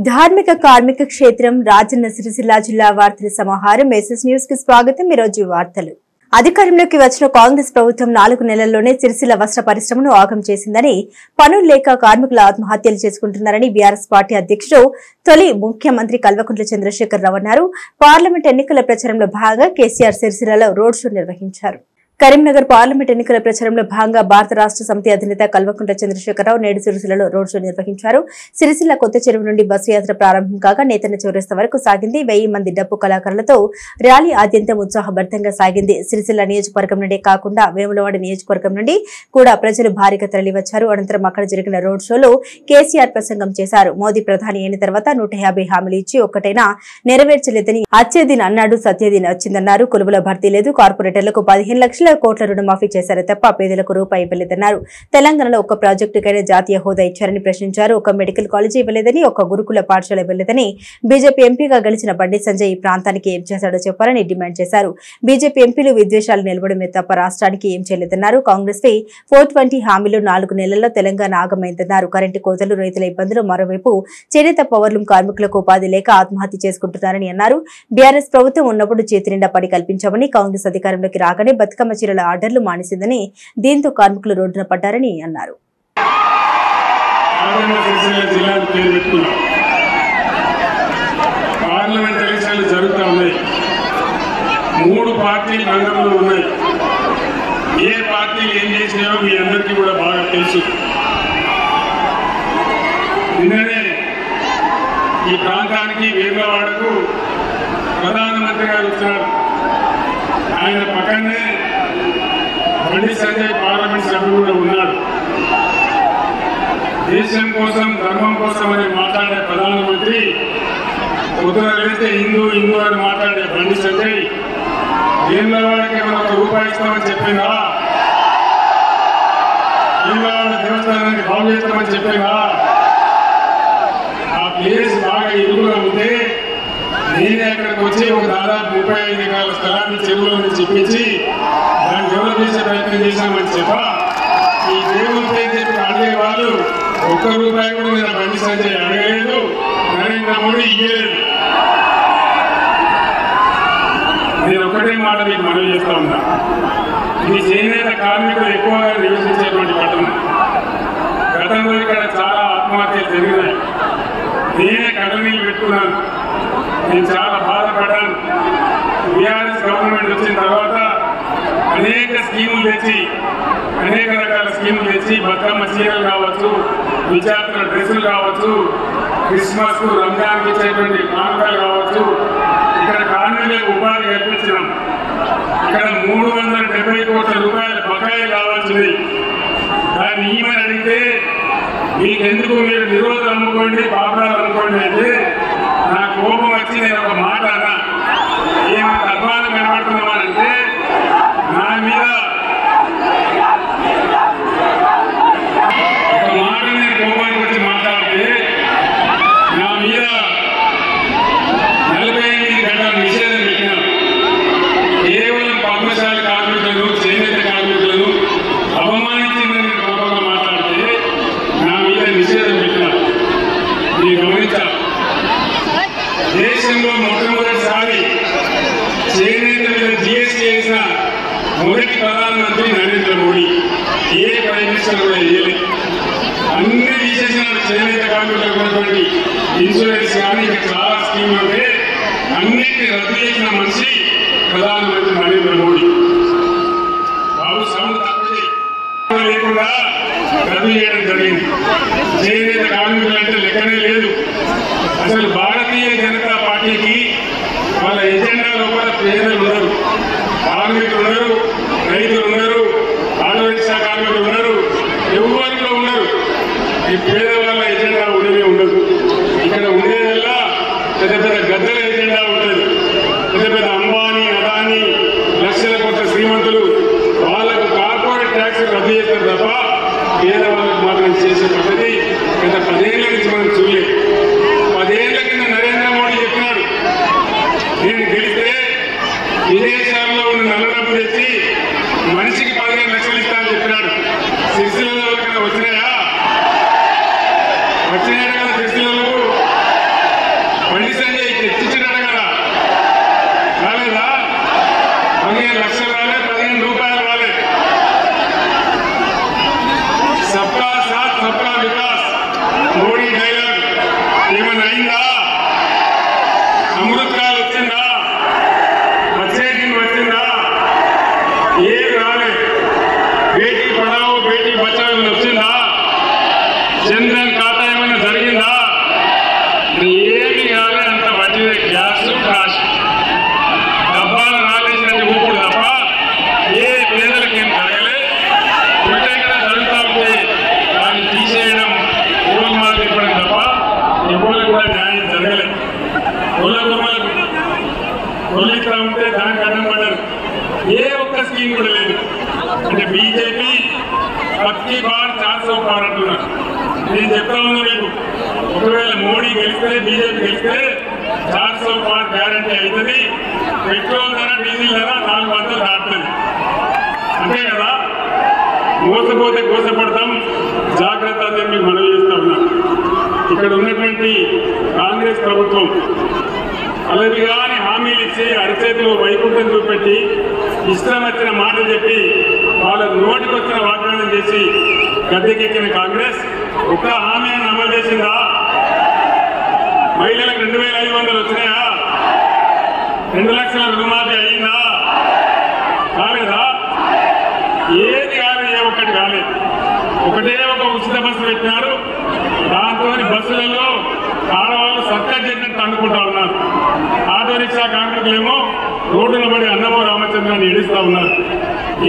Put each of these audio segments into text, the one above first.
ధార్మిక కార్మిక క్షేత్రం రాజన్న సిరిసిల్ల జిల్లా వార్తల సమాహారం ఎస్ఎస్ న్యూస్ కి స్వాగతం। ఈ రోజు వార్తలు। అధికారంలోకి వచ్చిన కాంగ్రెస్ ప్రభుత్వం 4 నెలల్లోనే సిరిసిల్ల వస్త్ర పరిశ్రమను ఆగం చేసిందని, పనులు లేక కార్మికులు ఆత్మహత్యలు చేసుకుంటున్నారని బీఆర్ఎస్ పార్టీ అధ్యక్షుడు తొలి ముఖ్యమంత్రి కల్వకుంట్ల చంద్రశేఖర్ రావు అన్నారు। పార్లమెంట్ ఎన్నికల ప్రచారంలో భాగంగా కేసీఆర్ సిరిసిల్లలో రోడ్ షో నిర్వహించారు। కరీంనగర్ పార్లమెంట్ ఎన్నికల ప్రచారంలో భాగంగా భారత రాష్ట్ర సమితి అధినేత కల్వకుంట్ల చంద్రశేఖరరావు నేడు సిరిసిల్లలో రోడ్ షో నిర్వహించారు। సిరిసిల్ల కొత్త చెరువు నుండి బస్సు యాత్ర ప్రారంభం కాగా నేతన్న చౌరస్తా వరకు సాగింది। 1000 మంది డప్పు కళాకారులతో ర్యాలీ ఆద్యంతం ఉత్సాహభరితంగా సాగింది। సిరిసిల్ల నియోజకవర్గం నుండే కాకుండా వేములవాడ నియోజకవర్గం నుండి కూడా ప్రజలు భారీగా తరలివచ్చారు। అనంతరం అక్కడ జరిగిన రోడ్ షోలో కేసీఆర్ ప్రసంగం చేశారు। మోదీ ప్రధాని అయిన తర్వాత 150 హామీలు ఇచ్చి ఒక్కటైనా నెరవేర్చలేదని అచ్చేదిన్ అన్నాడు, సత్యదిన్ వచ్చిందన్నారు। కొలువుల భర్తీ లేదు, కార్పొరేటర్లకు 15 లక్షల కోట్ల రుణమాఫీ చేశారు తప్ప పేదలకు రూపాయి ఇవ్వలేదన్నారు। తెలంగాణలో ఒక్క ప్రాజెక్టుకైనా జాతీయ హోదా ఇచ్చారని ప్రశ్నించారు। ఒక మెడికల్ కాలేజీ ఇవ్వలేదని, ఒక గురుకుల పాఠశాల ఇవ్వలేదని, బీజేపీ ఎంపీగా గెలిచిన బండి సంజయ్ ఈ ప్రాంతానికి ఏం చేశాడో చెప్పారని డిమాండ్ చేశారు। బీజేపీ ఎంపీలు విద్వేషాలు నిలవడమే తప్ప రాష్ట్రానికి ఏం చేయలేదన్నారు। కాంగ్రెస్ పై 420 హామీలు 4 నెలల్లో తెలంగాణ ఆగమైందన్నారు। కరెంటు కోతలు, రైతుల ఇబ్బందులు, మరోవైపు చేనేత పవర్లు కార్మికులకు ఉపాధి లేక ఆత్మహత్య చేసుకుంటున్నారని అన్నారు। బీఆర్ఎస్ ప్రభుత్వం ఉన్నప్పుడు చేతి నిండా పని కల్పించామని, కాంగ్రెస్ అధికారంలోకి రాగానే బతుకమ్మ చీరల ఆర్డర్లు మానేసిందని, దీంతో కార్మికులు రోడ్డున పడ్డారని అన్నారు। పార్లమెంట్ ఎలక్షన్లు జరుగుతూ ఉన్నాయి। 3 పార్టీలు రంగంలో ఉన్నాయి। ఏ పార్టీలు ఏం చేసినాయో మీ అందరికీ కూడా బాగా తెలుసు। నిన్ననే ఈ ప్రాంతానికి వేములవాడకు ప్రధానమంత్రి గారు వచ్చినారు। ఆయన పక్కనే బండి సంజయ్ పార్లమెంట్ సభ్యుడు కూడా ఉన్నాడు। దేశం కోసం, ధర్మం కోసం అని మాట్లాడే ప్రధానమంత్రి పొద్దున లేస్తే హిందూ హిందూ అని మాట్లాడే బండి సంజయ్ వేములవాడకి ఏమైనా ₹1 ఇస్తామని చెప్పిందా? వేములవాడ దేవస్థానాన్ని బాగు చేస్తామని చెప్పిందా? ఆ ప్లేస్ బాగా ఇరుగుగా ఉంటే నేనే అక్కడికి వచ్చి ఒక దాదాపు 35 ఎకరాల స్థలాన్ని చెరువులో నుంచి చెప్పించి దాన్ని డెవలప్ చేసే ప్రయత్నం చేశామని చెప్పా ఈ దేవుని పేరు చెప్పి అడిగే వాళ్ళు ₹1 కూడా నేను బండి సంజయ్ అడగలేదు, నరేంద్ర మోడీ ఇవ్వలేదు। నేను ఒకటే మాట మీకు మనవి చేస్తా ఉన్నా, ఇది చేనేత కార్మికులు ఎక్కువగా నివసించేటువంటి పట్టణం। గతంలో ఇక్కడ చాలా ఆత్మహత్యలు జరిగినాయి। నేనే కడనీళ్ళు పెట్టుకున్నాను, నేను చాలా బాధపడ్డాను। బీఆర్ఎస్ గవర్నమెంట్ వచ్చిన తర్వాత అనేక స్కీములు తెచ్చి, అనేక రకాల స్కీములు తెచ్చి బతుకమ్మ చీరలు కావచ్చు, విద్యార్థుల డ్రెస్సులు కావచ్చు, క్రిస్మస్ రంజాన్కి ఇచ్చేటువంటి కానుకలు కావచ్చు, ఇక్కడ కార్మికులకు ఉపాధి కల్పించినాం। ఇక్కడ ₹370 కోట్ల బకాయి కావాల్సింది। దాన్ని ఈమెను అడిగితే మీకెందుకు, మీరు నిరోధులు అమ్ముకోండి, పాపరాలు అమ్ముకోండి అంటే నా కోపం వచ్చి నేను ఒక మాట అన్నా, ఏమైనా అధ్వానం కనబడుతున్నామనంటే నా మీద ఒక మాట నేను కోపానికి వచ్చి మాట్లాడితే నా మీద 48 గంటల నిషేధం పెట్టినాను। కేవలం పద్మశాలి కార్మికులను, చేనేత కార్మికులను అవమానించిందని కోపంగా మాట్లాడితే నా మీద నిషేధం పెట్టినారు। మీరు గమనించారు, దేశంలో మొట్టమొదటిసారి చేనేత మీద జీఎస్టీ వేసిన మొదటి ప్రధానమంత్రి నరేంద్ర మోడీ। ఏ ప్రైమ్ మినిస్టర్ కూడా వేయలేదు। అన్ని తీసేసినారు। చేనేత కార్మికులకు ఉన్నటువంటి ఇన్సూరెన్స్ కానీ ఇంకా చాలా స్కీములు ఉంటే అన్నింటినీ రద్దు చేసిన మనిషి ప్రధానమంత్రి నరేంద్ర మోడీ। బాబు సౌండ్ తక్కువ లేకుండా రద్దు చేయడం జరిగింది। చేనేత కార్మికులు అంటే లెక్కనే లేదు। అసలు భారతీయ జనతా పార్టీకి వాళ్ళ ఎజెండా లోపల పేదలు ఉన్నారు, కార్మికులు ఉన్నారు, రైతులు ఉన్నారు, ఆటో రిక్షా కార్మికులు ఉన్నారు, ఎవరిలో ఉన్నారు। ఈ పేదవాళ్ళ ఎజెండా ఉండనే ఉండదు। ఇక్కడ ఉండేదల్లా పెద్ద పెద్ద గద్దల ఎజెండా ఉంటుంది। పెద్ద పెద్ద అంబానీ, అదానీ, లక్షల కోట్ల శ్రీమంతులు వాళ్ళకు కార్పొరేట్ ట్యాక్స్ రద్దు చేస్తారు తప్ప పేదవాళ్ళకు మాత్రం చేసే పద్ధతి గత 10 ఏళ్ల నుంచి మనం చూడలేదు। 10 ఏళ్ల కింద నరేంద్ర మోడీ చెప్పినాడు, నేను గెలిస్తే విదేశాల్లో ఉన్న నల్ల డబ్బు తెచ్చి మనిషికి 15 లక్షలు ఇస్తానని చెప్పినాడు। సిరిసిల్లలో వచ్చినాయా? వచ్చినాయి కదా సిరిసిల్లలో। కొలిస్తా ఉంటే దానికి అడ్డం పడ్డారు. ఏ ఒక్క స్కీమ్ కూడా లేదు. అంటే బీజేపీ పక్కి బార్ 400 పార్ అంటున్నారు. నేను చెప్తా ఉన్నా మీకు, ఒకవేళ మోడీ గెలిస్తే బీజేపీ గెలిస్తే 400 పార్ గ్యారంటీ అవుతుంది. పెట్రోల్ ధర డీజిల్ ధర 400 దాటుతుంది. అంతే కదా, మోసపోతే కోసపడతాం, జాగ్రత్త అని మీకు మనవి చేస్తా ఉన్నాం. ఇక్కడ ఉన్నటువంటి కాంగ్రెస్ ప్రభుత్వం అలవిగాని హామీలు ఇచ్చి అరచేతిలో వైకుంఠం చూపెట్టి ఇష్టం వచ్చిన మాటలు చెప్పి వాళ్ళ నోటికి వచ్చిన వాగ్దానం చేసి గద్దెకెక్కిన కాంగ్రెస్ ఒక్క హామీ అని అమలు చేసిందా? మహిళలకు 2500 వచ్చినాయా? 2 లక్షల రుణమాఫీ అయిందా? కాలేదా? ఏది కాలేదు, ఏ ఒక్కటి కాలేదు. ఒకటే ఒక ఉచిత బస్సు పెట్టినారు. దాంతో బస్సులలో ఆడవాళ్ళు సర్కారు చేసినట్టు అనుకుంటా ఉన్నారు. ఆటో రిక్షా కార్మికులేమో రోడ్డున పడి అన్నమో రామచంద్రాన్ని ఏడుస్తా ఉన్నారు.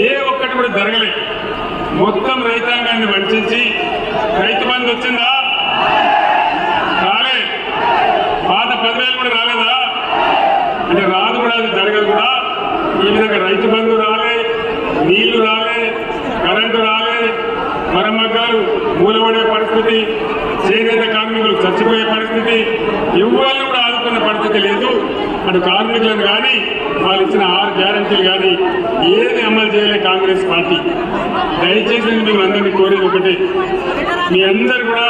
ఏ ఒక్కటి కూడా జరగలేదు. మొత్తం రైతాంగాన్ని వంచి రైతు బంధు వచ్చిందా? రాలే. పాత 10,000 కూడా రాలేదా? అంటే రాదు కూడా, అది జరగదు కూడా. ఈ విధంగా రైతు బంధు రాలే, నీళ్లు రాలే, కరెంటు రాలే, మరమ్మకాలు మూలపడే పరిస్థితి, చేనేత కార్మికులు చచ్చిపోయే పరిస్థితి, ఎవరిని కూడా ఆదుకున్న పరిస్థితి లేదు. అటు కార్మికులను కానీ వాళ్ళు ఇచ్చిన 6 గ్యారంటీలు కానీ ఏది అమలు చేయలే కాంగ్రెస్ పార్టీ. దయచేసి మేము అందరినీ కోరేది ఒకటే, మీ అందరు కూడా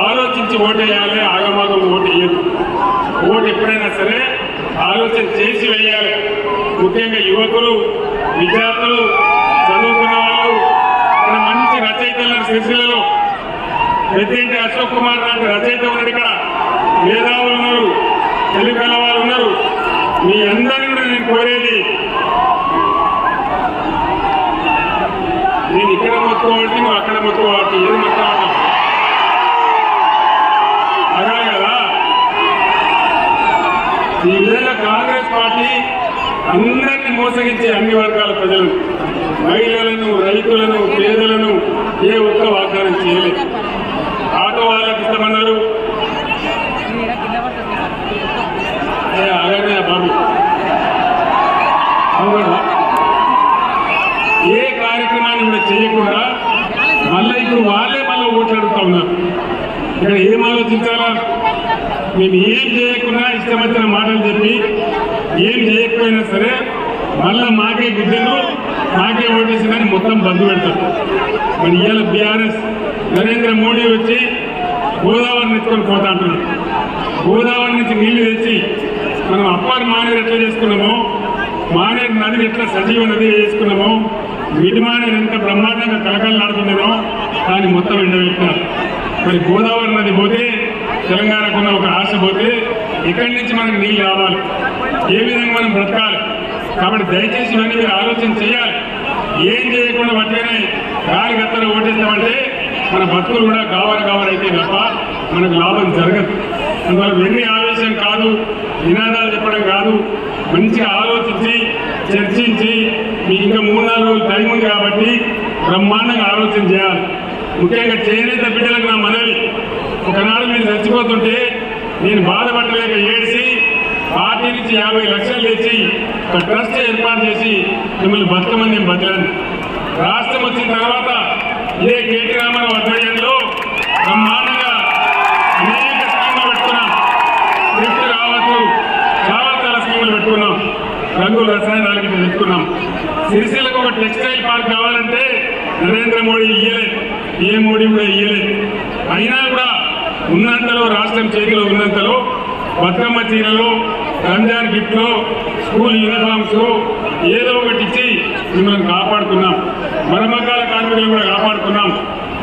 ఆలోచించి ఓటేయాలి. ఆగమాగం ఓటు వేయద్దు. ఓటు ఎప్పుడైనా సరే ఆలోచన చేసి వేయాలి. ముఖ్యంగా యువకులు, విద్యార్థులు, చదువుకున్న వాళ్ళు, ఇక్కడ మంచి రచయితలు సిరిసిల్లలో పెద్దింటి అశోక్ కుమార్ లాంటి రచయిత ఉన్నాడు. ఇక్కడ మేధావులు ఉన్నారు, తెలుగు వాళ్ళు ఉన్నారు. మీ అందరినీ కూడా నేను కోరేది, నేను ఇక్కడ మొత్తుకోవాలి, నువ్వు అక్కడ మొత్తుకోవాలి, ఏది మొత్తుకోవాలి అలాగే కదా. ఈ విధంగా కాంగ్రెస్ పార్టీ అందరినీ మోసగించే అన్ని వర్గాల ప్రజలను, మహిళలను, రైతులను, పేదలను ఏ ఒక్క వాగ్దానం చేయలేదు. ఆటో వాళ్ళకి ఇస్తామన్నారు. అలాగే బాబు ఏ కార్యక్రమాన్ని కూడా చేయకుండా మళ్ళీ ఇప్పుడు వాళ్ళే మళ్ళీ ఓట్లు అడుగుతా ఉన్నారు. ఇక్కడ ఏం ఆలోచించాలా? మేము ఏం చేయకుండా ఇష్టం వచ్చిన మాటలు చెప్పి ఏం చేయకపోయినా సరే మళ్ళా మాకే గుడ్డలు, మాకే ఓటేసిందని మొత్తం బంద్ పెడతారు. మరి ఇవాళ బీఆర్ఎస్ నరేంద్ర మోడీ వచ్చి గోదావరిని ఎత్తుకొని పోతా అంటున్నాడు. గోదావరి నుంచి నీళ్లు తెచ్చి మనం అప్పారు మానేరు ఎట్లా చేసుకున్నామో, మానేరు నదిని ఎట్లా సజీవ నది చేసుకున్నామో, మిడిమానేరు ఎంత బ్రహ్మాండంగా కలకలలాడుతుందేనో దాన్ని మొత్తం ఎండబెట్టినారు. మరి గోదావరి నది పోతే తెలంగాణకున్న ఒక ఆశ పోతే ఇక్కడి నుంచి మనకు నీళ్ళు రావాలి, ఏ విధంగా మనం బ్రతకాలి. కాబట్టి దయచేసి ఇవన్నీ మీరు ఆలోచన చేయాలి. ఏం చేయకుండా బట్టిగానే గాలి గత్తర ఓటేస్తామంటే మన బతుకులు కూడా గావరైతే తప్ప మనకు లాభం జరగదు. అందువల్ల వెర్రి ఆవేశం కాదు, నినాదాలు చెప్పడం కాదు, మంచిగా ఆలోచించి చర్చించి మీకు ఇంకా 3-4 రోజులు టైం ఉంది కాబట్టి బ్రహ్మాండంగా ఆలోచన చేయాలి. ముఖ్యంగా చేనేత బిడ్డలకు నా మనవి, ఒకనాడు మీరు చచ్చిపోతుంటే నేను బాధపడలేక ఏడ్చి పార్టీ నుంచి 50 లక్షలు తెచ్చి ఒక ట్రస్ట్ ఏర్పాటు చేసి మిమ్మల్ని బతకమని నేను బతిలాను. రాష్ట్రం వచ్చిన తర్వాత ఇదే కేటీ రామారావు ఆధ్వర్యంలో బ్రహ్మాండంగా అనేక స్కీములు పెట్టుకున్నాం. లిఫ్ట్ కావచ్చు, చాలా చాలా స్కీములు పెట్టుకున్నాం. రంగుల రసాయనాలకి పెట్టుకున్నాం. సిరిసిల్లకు ఒక టెక్స్టైల్ పార్క్ కావాలంటే నరేంద్ర మోడీ ఇయ్యలేదు, ఏ మోడీ కూడా ఇయ్యలేదు. అయినా కూడా ఉన్నంతలో, రాష్ట్రం చేతిలో ఉన్నంతలో బతుకమ్మ చీరలో, రంజాన్ గిఫ్ట్లో, స్కూల్ యూనిఫామ్స్ ఏదో ఒకటి ఇచ్చి మిమ్మల్ని కాపాడుకున్నాం. మరమ్మకాల కార్మికులు కూడా కాపాడుకున్నాం.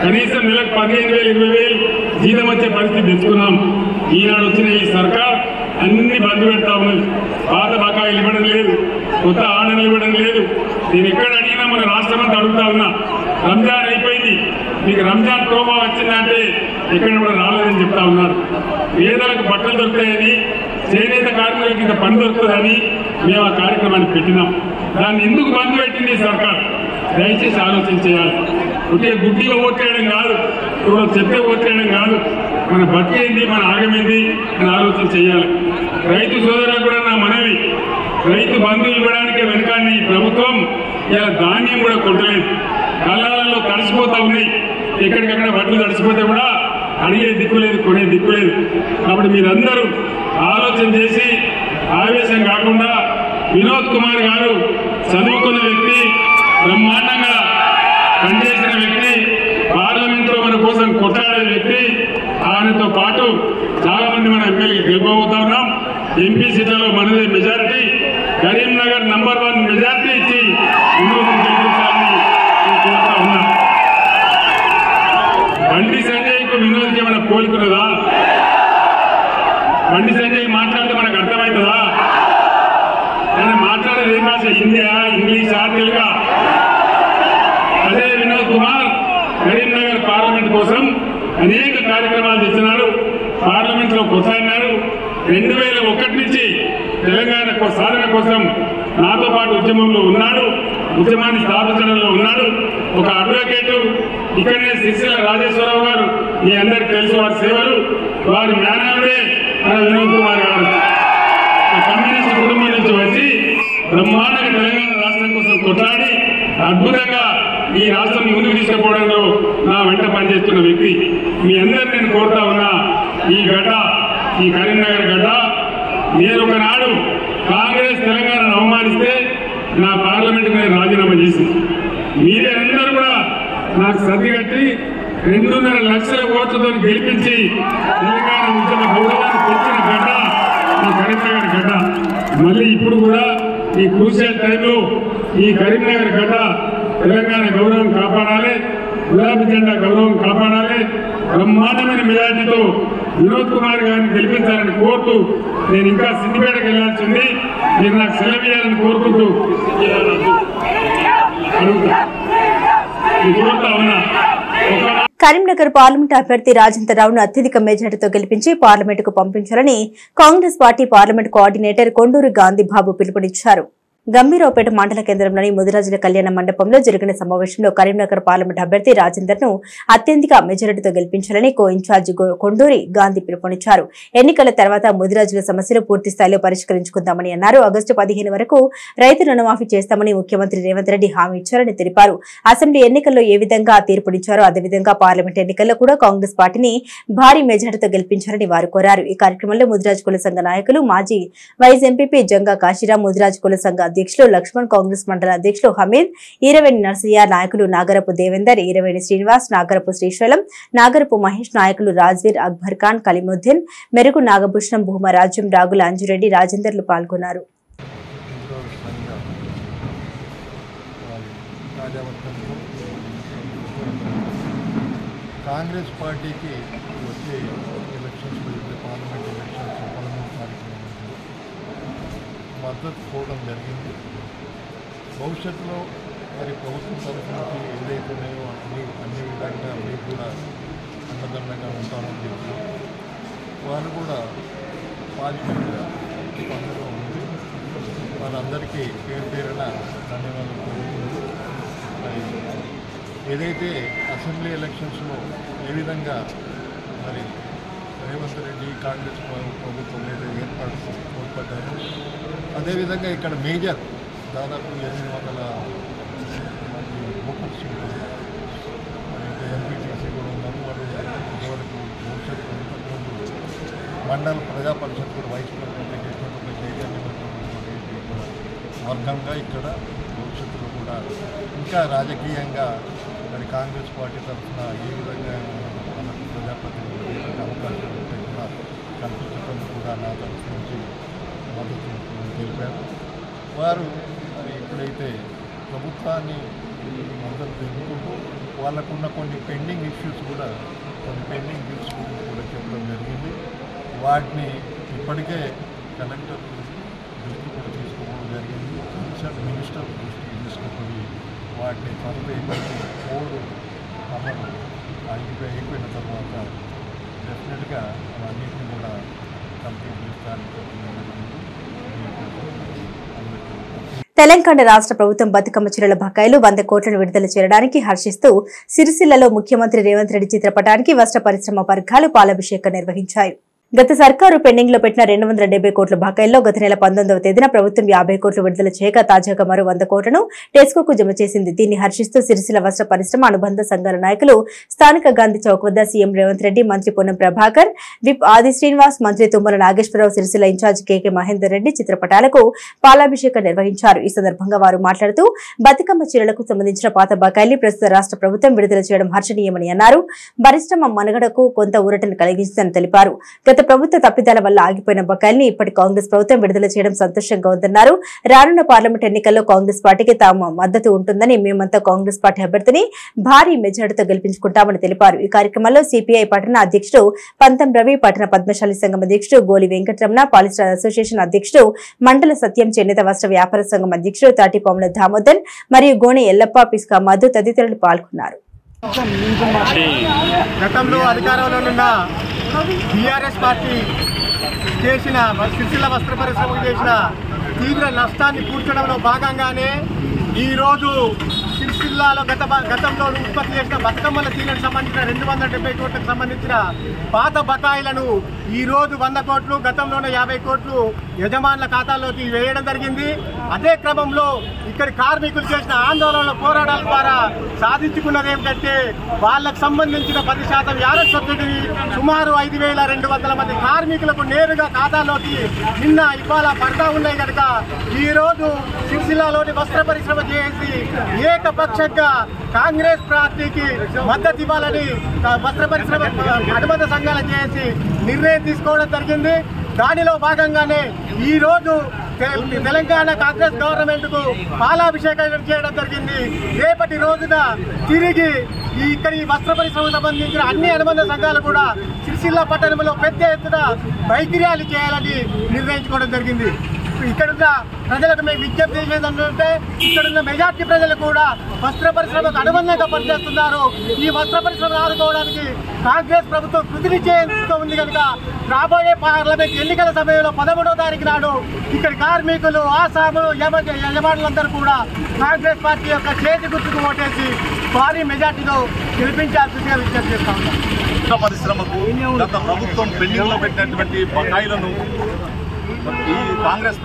కనీసం నెలకు 15,000, 20,000 జీతం వచ్చే పరిస్థితి తెచ్చుకున్నాం. ఈనాడు వచ్చిన ఈ సర్కార్ అన్ని బంద్ పెడతా ఉన్నది. పాత బకాయిలు ఇవ్వడం లేదు, కొత్త ఆర్డర్లు ఇవ్వడం లేదు. నేను ఎక్కడ అడిగినా మన రాష్ట్రం అంతా అడుగుతా ఉన్నా. రంజాన్ అయిపోయింది, మీకు రంజాన్ ప్రోమా వచ్చిందంటే ఎక్కడ కూడా రాలేదని చెప్తా ఉన్నారు. పేదలకు బట్టలు దొరుకుతాయని, చేనేత కార్మికులకి ఇంత పని దొరుకుతుందని మేము ఆ కార్యక్రమాన్ని పెట్టినాం. దాన్ని ఎందుకు బంద్ పెట్టింది సర్కార్? దయచేసి ఆలోచన చేయాలి. ఒకే గుడ్డిగా ఓట్లేయడం కాదు, ఇప్పుడు చెప్పే ఓట్లేయడం కాదు. మన బతికేంది, మన ఆగమేంది అని ఆలోచన చేయాలి. రైతు సోదరులకు కూడా నా మనవి, రైతు బంధువులు ఇవ్వడానికి వెనకాన్ని ఈ ప్రభుత్వం ఇలా ధాన్యం కూడా కొట్టలేదు. కళ్ళాలలో తడిసిపోతా ఉన్నాయి. ఎక్కడికక్కడ బట్టలు తడిసిపోతే కూడా అడిగే దిక్కు లేదు, కొనే దిక్కు లేదు. కాబట్టి మీరందరూ ఆలోచన చేసి ఆవేశం కాకుండా వినోద్ కుమార్ గారు చదువుకున్న వ్యక్తి, బ్రహ్మాండంగా పనిచేసిన వ్యక్తి, పార్లమెంట్ లో మన కోసం కొట్లాడే వ్యక్తి. ఆయనతో పాటు చాలా మంది మన ఎమ్మెల్యే గెలుపబోతా ఉన్నాం. ఎంపీ సీట్లలో మనదే మెజారిటీ. కరీంనగర్ నంబర్ 1 మెజారిటీ ఇచ్చి వినోద్ గెలిపించాలని కోరుతా ఉన్నా. బండి సంజయ్కు వినోద్కి ఏమైనా పోలుతున్నదా? బండి సంజయ్ మాట్లాడితే మనకు అర్థమవుతుందా? ఆయన మాట్లాడేది ఏం భాష? హిందీయా, ఇంగ్లీషా, తెలుగా? అదే వినోద్ కుమార్ కరీంనగర్ పార్లమెంట్ కోసం అనేక కార్యక్రమాలు చేస్తున్నారు. పార్లమెంట్ లో కొనసాగినారు. 2001 నుంచి తెలంగాణ సాధన కోసం నాతో పాటు ఉద్యమంలో ఉన్నాడు. ఉద్యమాన్ని స్థాపించడంలో ఉన్నాడు. ఒక అడ్వకేట్. ఇక్కడనే సిరిసిల్ల రాజేశ్వరరావు గారు మీ అందరికి తెలుసు, వారి సేవలు, వారి మేనల్లుడే మన వినోద్ కుమార్ గారు. కమ్యూనిస్ట్ కుటుంబం నుంచి వచ్చి బ్రహ్మాండంగా తెలంగాణ రాష్ట్రం కోసం కొట్లాడి అద్భుతంగా ఈ రాష్ట్రం ముందుకు తీసుకుపోవడంలో నా వెంట పనిచేస్తున్న వ్యక్తి. మీ అందరిని నేను కోరుతా ఉన్నా, ఈ గడ్డ, ఈ కరీంనగర్ గడ్డ, నేను ఒకనాడు కాంగ్రెస్ తెలంగాణను అవమానిస్తే నా పార్లమెంట్ మీద రాజీనామా చేసి మీరే అందరూ కూడా నాకు సర్ది కట్టి 2.5 లక్షల ఓట్లతో గెలిపించి తెలంగాణ ఉద్యమ గౌరవాన్ని పెంచిన గడ్డ ఈ కరీంనగర్ గడ్డ. మళ్ళీ ఇప్పుడు కూడా ఈ క్రూషియల్ టైంలో ఈ కరీంనగర్ గడ్డ తెలంగాణ గౌరవం కాపాడాలి, గులాబీ జెండా గౌరవం కాపాడాలి. బ్రహ్మాండమైన మెజార్టీతో వినోద్ కుమార్ గారిని గెలిపించాలని కోరుతూ నేను ఇంకా సిద్దిపేటకు వెళ్లాల్సి ఉంది. మీరు నాకు సెలవు కోరుకుంటూ కోరుతా ఉన్నా. కరీంనగర్ పార్లమెంట్ అభ్యర్థి రాజేంద్రరావును అత్యధిక మెజార్టీతో గెలిపించి పార్లమెంటుకు పంపించాలని Congress party parliament coordinator Konduri Gandhi Babu పిలుపునిచ్చారు. గంభీరావుపేట మండల కేంద్రంలోని ముదిరాజుల కళ్యాణ మండపంలో జరిగిన సమావేశంలో కరీంనగర్ పార్లమెంట్ అభ్యర్థి రాజేందర్ ను అత్యధిక మెజారిటీతో గెలిపించాలని కో ఇన్ఛార్జి కొండూరి గాంధీ పిలుపునిచ్చారు. ఎన్నికల తర్వాత ముదిరాజుల సమస్యలు పూర్తి స్థాయిలో పరిష్కరించుకుందామని అన్నారు. ఆగస్టు 15 వరకు రైతు రుణమాఫీ చేస్తామని ముఖ్యమంత్రి రేవంత్ రెడ్డి హామీ ఇచ్చారని తెలిపారు. అసెంబ్లీ ఎన్నికల్లో ఏ విధంగా తీర్పునిచ్చారో అదేవిధంగా పార్లమెంట్ ఎన్నికల్లో కూడా కాంగ్రెస్ పార్టీని భారీ మెజారిటీతో గెలిపించాలని వారు కోరారు. ఈ కార్యక్రమంలో ముదిరాజు కుల సంఘ నాయకులు, మాజీ వైస్ ఎంపీపీ జంగా కాశీరాం, ముదిరాజు కుల సంఘ అధ్యక్షులు లక్ష్మణ్, కాంగ్రెస్ మండల అధ్యక్షులు హమీద్, ఈరవేణి నర్సయ్య, నాయకులు నాగరపు దేవేందర్, ఈరవేణి శ్రీనివాస్, నాగరపు శ్రీశైలం, నాగరపు మహేష్, నాయకులు రాజ్వీర్, అక్బర్ ఖాన్, కలిముద్దీన్, మెరుగు నాగభూషణం, భూమరాజ్యం, రాగుల అంజురెడ్డి, రాజేందర్లు పాల్గొన్నారు. కాంగ్రెస్ పార్టీకి వచ్చే ఎలక్షన్స్, పార్లమెంట్ ఎలక్షన్స్, పార్లమెంట్ కార్యక్రమం మద్దతు పోవడం జరిగింది. భవిష్యత్తులో మరి ప్రభుత్వం తరఫు నుంచి ఏదైతే ఉన్నాయో అన్ని విధంగా మీకు కూడా అండదండగా ఉంటామని చెప్పి వాళ్ళు కూడా పాజిటివ్గా స్పందన ఉంది. వాళ్ళందరికీ పేరున ధన్యవాదాలు కోరుకుంటూ, మరి ఏదైతే అసెంబ్లీ ఎలక్షన్స్లో ఏ విధంగా మరి రేవంత్ రెడ్డి కాంగ్రెస్ ప్రభుత్వం ఏర్పాటు కోల్పడ్డారు, అదేవిధంగా ఇక్కడ మేజర్ దాదాపు 800 మంది ఓటర్స్ ఉంటారు. ఎంపీటీసీ కూడా ఉన్నారు. వాళ్ళు ఇంతవరకు భవిష్యత్తు మండల ప్రజా పరిషత్ కూడా వైస్ ప్రెసిడెంట్ చేసినటువంటి చైతన్యమైనటువంటి వర్గంగా ఇక్కడ భవిష్యత్తులో కూడా ఇంకా రాజకీయంగా మరి కాంగ్రెస్ పార్టీ తరఫున ఏ విధంగా మనకు ప్రజాప్రతినిధులు అవకాశం ఉంటే కూడా కల్పించడం కూడా నా తరఫు నుంచి మద్దతు తెలిపారు. వారు మరి ఎప్పుడైతే ప్రభుత్వాన్ని మద్దతు తెలుపుకుంటూ వాళ్ళకున్న కొన్ని పెండింగ్ ఇష్యూస్ కూడా చెప్పడం జరిగింది. వాటిని ఇప్పటికే కలెక్టర్ దృష్టి కూడా తీసుకోవడం జరిగింది. కన్సర్న్ మినిస్టర్ దృష్టికి తీసుకుపోయి వాటిని త్వరలో కోడ్ అమలు అయిపోయిన తర్వాత డెఫినెట్గా అన్నింటినీ కూడా కంప్లీట్ చేస్తారని చెప్పడం జరిగింది. తెలంగాణ రాష్ట్ర ప్రభుత్వం బతుకమ్మ చీరల బకాయిలు 100 కోట్లను విడుదల చేయడానికి హర్షిస్తూ సిరిసిల్లలో ముఖ్యమంత్రి రేవంత్ రెడ్డి చిత్రపటానికి వస్త్ర పరిశ్రమ వర్గాలు పాలాభిషేకం నిర్వహించాయి. గత సర్కారు పెండింగ్ లో పెట్టిన 270 కోట్ల బకాయిల్లో గత నెల 19వ తేదీన ప్రభుత్వం 50 కోట్లు విడుదల చేయగా తాజాగా మరో 100 కోట్లను టెస్కోకు జమ చేసింది. దీన్ని హర్షిస్తూ సిరిసిల్ల వస్త్ర పరిశ్రమ అనుబంధ సంఘాల నాయకులు స్థానిక గాంధీ చౌక్ వద్ద సీఎం రేవంత్ రెడ్డి, మంత్రి పొన్నం ప్రభాకర్, విప్ ఆది శ్రీనివాస్, మంత్రి తుమ్మల నాగేశ్వరరావు, సిరిసిల్ల ఇన్ఛార్జ్ కేకే మహేందర్ రెడ్డి చిత్రపటాలకు పాలాభిషేకం నిర్వహించారు. ఈ సందర్భంగా వారు మాట్లాడుతూ బతుకమ్మ చీరలకు సంబంధించిన పాత బకాయిల్ని ప్రస్తుత రాష్ట్ర ప్రభుత్వం విడుదల చేయడం హర్షణీయమని అన్నారు. పరిశ్రమ మనుగడకు కొంత ఊరటను కలిగించిందని తెలిపారు. గత ప్రభుత్వ తప్పిదాల వల్ల ఆగిపోయిన బకాయిల్ని ఇప్పటి కాంగ్రెస్ ప్రభుత్వం విడుదల చేయడం సంతోషంగా ఉందన్నారు. రానున్న పార్లమెంట్ ఎన్నికల్లో కాంగ్రెస్ పార్టీకి తాము మద్దతు ఉంటుందని, మేమంతా కాంగ్రెస్ పార్టీ అభ్యర్థిని భారీ మెజార్టీతో గెలిపించుకుంటామని తెలిపారు. ఈ కార్యక్రమంలో సిపిఐ పట్టణ అధ్యక్షుడు పంతం రవి, పట్టణ పద్మశాలి సంఘం అధ్యక్షుడు గోలి వెంకటరమణ, పాలిస్టర్ అసోసియేషన్ అధ్యక్షుడు మండల సత్యం, చేనేత వస్త్ర వ్యాపార సంఘం అధ్యక్షుడు తాటిపాముల దామోదర్ మరియు గోనె ఎల్లప్ప, పిస్కా మధు తదితరులు పాల్గొన్నారు. గతంలో అధికారంలో ఉన్న టీఆర్ఎస్ పార్టీ చేసిన సిరిసిల్ల వస్త్ర పరిశ్రమకు చేసిన తీవ్ర నష్టాన్ని పూడ్చడంలో భాగంగానే ఈరోజు సిరిసిల్లాలో గతంలో ఉత్పత్తి చేసిన బతుకమ్మల తీరుకు సంబంధించిన 270 కోట్లకు సంబంధించిన పాత బకాయిలను ఈరోజు 100 కోట్లు, గతంలోనే 50 కోట్లు యజమానుల ఖాతాల్లోకి వేయడం జరిగింది. అదే క్రమంలో ఇక్కడి కార్మికులు చేసిన ఆందోళనల పోరాటాల ద్వారా సాధించుకున్నది ఏమిటంటే వాళ్ళకు సంబంధించిన 10% యారస్ సబ్సిడీని సుమారు 5,200 మంది కార్మికులకు నేరుగా ఖాతాలోకి నిన్న ఇవాళ పడతా ఉన్నాయి కనుక ఈరోజు సిరిసిల్లాలోని వస్త్ర పరిశ్రమ చేసి ఏకపక్షంగా కాంగ్రెస్ పార్టీకి మద్దతు ఇవ్వాలని వస్త్ర పరిశ్రమ అనుబంధ సంఘాలు చేసి నిర్ణయం తీసుకోవడం జరిగింది. దానిలో భాగంగానే ఈరోజు తెలంగాణ కాంగ్రెస్ గవర్నమెంట్ కు పాలాభిషేకం చేయడం జరిగింది. రేపటి రోజున తిరిగి ఇక్కడి వస్త్ర పరిశ్రమకు సంబంధించిన అన్ని అనుబంధ సంఘాలు కూడా సిరిసిల్ల పట్టణంలో పెద్ద ఎత్తున బైక్ ర్యాలీ చేయాలని నిర్ణయించుకోవడం జరిగింది. ఇక్కడున్న ప్రజలకు మేము విజ్ఞప్తి చేసేది అంటే ఇక్కడున్న మెజార్టీ ప్రజలు కూడా వస్త్ర పరిశ్రమకు అనుబంధంగా పనిచేస్తున్నారు. ఈ వస్త్ర పరిశ్రమను ఆదుకోవడానికి కాంగ్రెస్ ప్రభుత్వం కృతినిశ్చయంతో ఉంది కనుక రాబోయే పార్లమెంట్ ఎన్నికల సమయంలో 13వ తారీఖు నాడు ఇక్కడ కార్మికులు, ఆసాములు, యజమానులందరూ కూడా కాంగ్రెస్ పార్టీ యొక్క చేతి గుర్తుకు ఓటేసి భారీ మెజార్టీతో గెలిపించాల్సిందిగా విజ్ఞప్తి చేస్తా ఉన్నాం. పరిశ్రమకు గత ప్రభుత్వం పెండింగ్ లో పెట్టినటువంటి బకాయిలను ఈ కాంగ్రెస్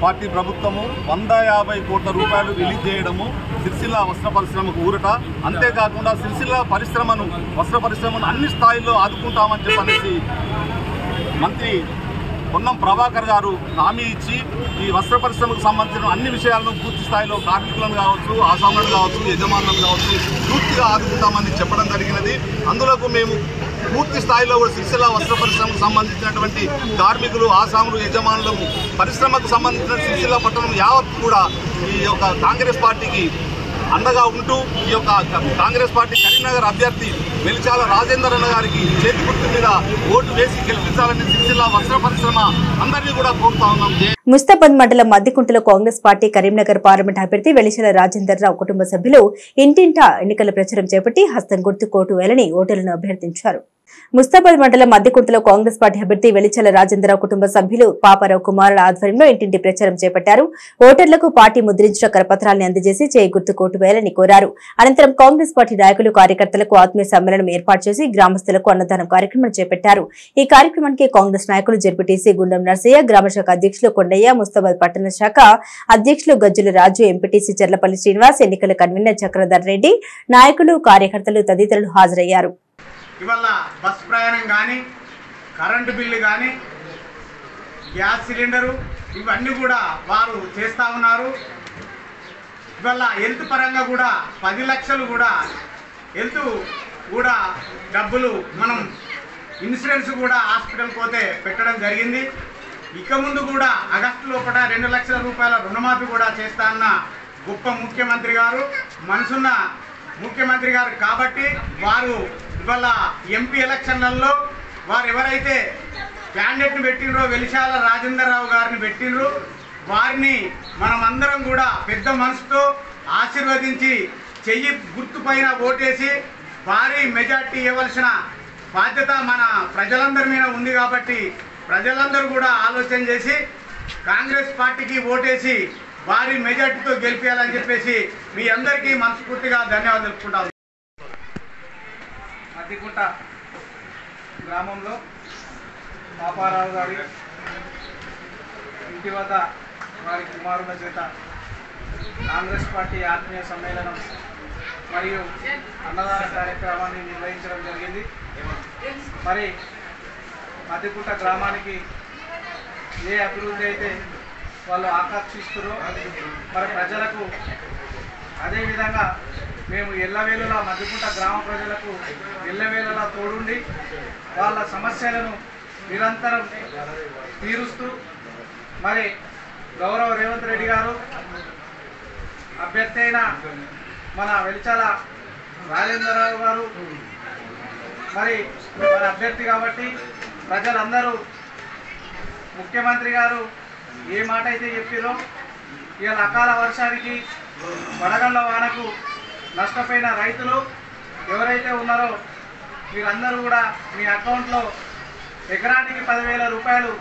పార్టీ ప్రభుత్వము 150 కోట్ల రూపాయలు రిలీజ్ చేయడము సిరిసిల్ల వస్త్ర పరిశ్రమకు ఊరట. అంతేకాకుండా సిరిసిల్ల వస్త్ర పరిశ్రమను అన్ని స్థాయిల్లో ఆదుకుంటామని చెప్పనేసి మంత్రి పొన్నం ప్రభాకర్ గారు హామీ ఇచ్చి ఈ వస్త్ర పరిశ్రమకు సంబంధించిన అన్ని విషయాలను పూర్తి స్థాయిలో కార్మికులను కావచ్చు, ఆసాములను కావచ్చు, యజమానులను కావచ్చు పూర్తిగా ఆదుకుంటామని చెప్పడం జరిగినది. అందులో మేము పూర్తి స్థాయిలో కూడా సిరిసిల్ల వస్త్ర పరిశ్రమకు సంబంధించినటువంటి కార్మికులు, ఆసాములు, యజమానులకు పరిశ్రమకు సంబంధించిన సిరిసిల్ల పట్టణం యావత్ కూడా ఈ యొక్క కాంగ్రెస్ పార్టీకి అండగా ఉంటూ ఈ యొక్క కాంగ్రెస్ పార్టీ కరీంనగర్ అభ్యర్థి వెలిచాల రాజేందర్ అన్న గారికి చేతి గుర్తు మీద ఓటు వేసి గెలిపించాలని సిరిసిల్ల వస్త్ర పరిశ్రమ అందరినీ కూడా కోరుతా ఉన్నాం. ముస్తాబాద్ మండలం మద్దికుంటలో కాంగ్రెస్ పార్టీ కరీంనగర్ పార్లమెంట్ అభ్యర్థి వెలిచాల రాజేందర్ రావు కుటుంబ సభ్యులు ఇంటింటా ఎన్నికల ప్రచారం చేపట్టి హస్తం గుర్తు కోటు వేలని ఓటర్లను అభ్యర్థించారు. ముస్తాబాద్ మండలం మద్దికుంటలో కాంగ్రెస్ పార్టీ అభ్యర్థి వెలిచాల రాజేంద్రరావు కుటుంబ సభ్యులు పాపారావు కుమారుల ఆధ్వర్యంలో ఇంటింటి ప్రచారం చేపట్టారు. ఓటర్లకు పార్టీ ముద్రించిన కరపత్రాలను అందజేసి చేయి గుర్తు కోటు వేయాలని కోరారు. అనంతరం కాంగ్రెస్ పార్టీ నాయకులు, కార్యకర్తలకు ఆత్మీయ సమ్మేళనం ఏర్పాటు చేసి గ్రామస్తులకు అన్నదానం కార్యక్రమం చేపట్టారు. ఈ కార్యక్రమానికి కాంగ్రెస్ నాయకులు జెడ్పీటీసీ గుండం నర్సయ్య, గ్రామ శాఖ అధ్యక్షులు కొండయ్య, ముస్తాబాద్ పట్టణ శాఖ అధ్యక్షులు గజ్జుల రాజు, ఎంపీటీసీ చర్లపల్లి శ్రీనివాస్, ఎన్నికల కన్వీనర్ చక్రధర్ రెడ్డి, నాయకులు, కార్యకర్తలు తదితరులు హాజరయ్యారు. ఇవాళ బస్ ప్రయాణం కానీ, కరెంటు బిల్లు కానీ, గ్యాస్ సిలిండరు ఇవన్నీ కూడా వారు చేస్తూ ఉన్నారు. ఇవాళ హెల్త్ పరంగా కూడా 10 లక్షలు కూడా హెల్త్ కూడా డబ్బులు మనం ఇన్సూరెన్స్ కూడా హాస్పిటల్ పోతే పెట్టడం జరిగింది. ఇక ముందు కూడా ఆగస్టు లోపల 2 లక్షల రూపాయల రుణమాఫీ కూడా చేస్తా అన్న గొప్ప ముఖ్యమంత్రి గారు, మనసున్న ముఖ్యమంత్రి గారు కాబట్టి వారు ఇవాళ ఎంపీ ఎలక్షన్లలో వారు ఎవరైతే క్యాండిడేట్ని పెట్టినరో వెలిశాల రాజేందర్ రావు గారిని పెట్టినరో వారిని మనం అందరం కూడా పెద్ద మనసుతో ఆశీర్వదించి చెయ్యి గుర్తుపైన ఓటేసి భారీ మెజార్టీ ఇవ్వాల్సిన బాధ్యత మన ప్రజలందరి మీద ఉంది కాబట్టి ప్రజలందరూ కూడా ఆలోచన చేసి కాంగ్రెస్ పార్టీకి ఓటేసి భారీ మెజార్టీతో గెలిపించాలని చెప్పేసి మీ అందరికీ మనస్ఫూర్తిగా ధన్యవాదాలు తెలుపుకుంటాను. మద్దికుంట గ్రామంలో పాపారావు గారి ఇంటి వద్ద వారి కుమారుల చేత కాంగ్రెస్ పార్టీ ఆత్మీయ సమ్మేళనం మరియు అన్నదాన కార్యక్రమాన్ని నిర్వహించడం జరిగింది. మరి మధ్యకుంట గ్రామానికి ఏ అభివృద్ధి అయితే వాళ్ళు ఆకాంక్షిస్తారో మరి ప్రజలకు అదేవిధంగా మేము ఎల్లవేళలా మధ్యకుంట గ్రామ ప్రజలకు ఎల్లవేళలా తోడుండి వాళ్ళ సమస్యలను నిరంతరం తీరుస్తూ మరి గౌరవ రేవంత్ రెడ్డి గారు అభ్యర్థి అయిన మన వెలిచాల రాజేంద్రరావు గారు మరి మన అభ్యర్థి కాబట్టి ప్రజలందరూ ముఖ్యమంత్రి గారు ఏ మాట అయితే చెప్పారో ఇవాళ అకాల వర్షానికి వడగళ్ల వానకు నష్టపోయిన రైతులు ఎవరైతే ఉన్నారో మీరందరూ కూడా మీ అకౌంట్లో ఎకరానికి 10,000 రూపాయలు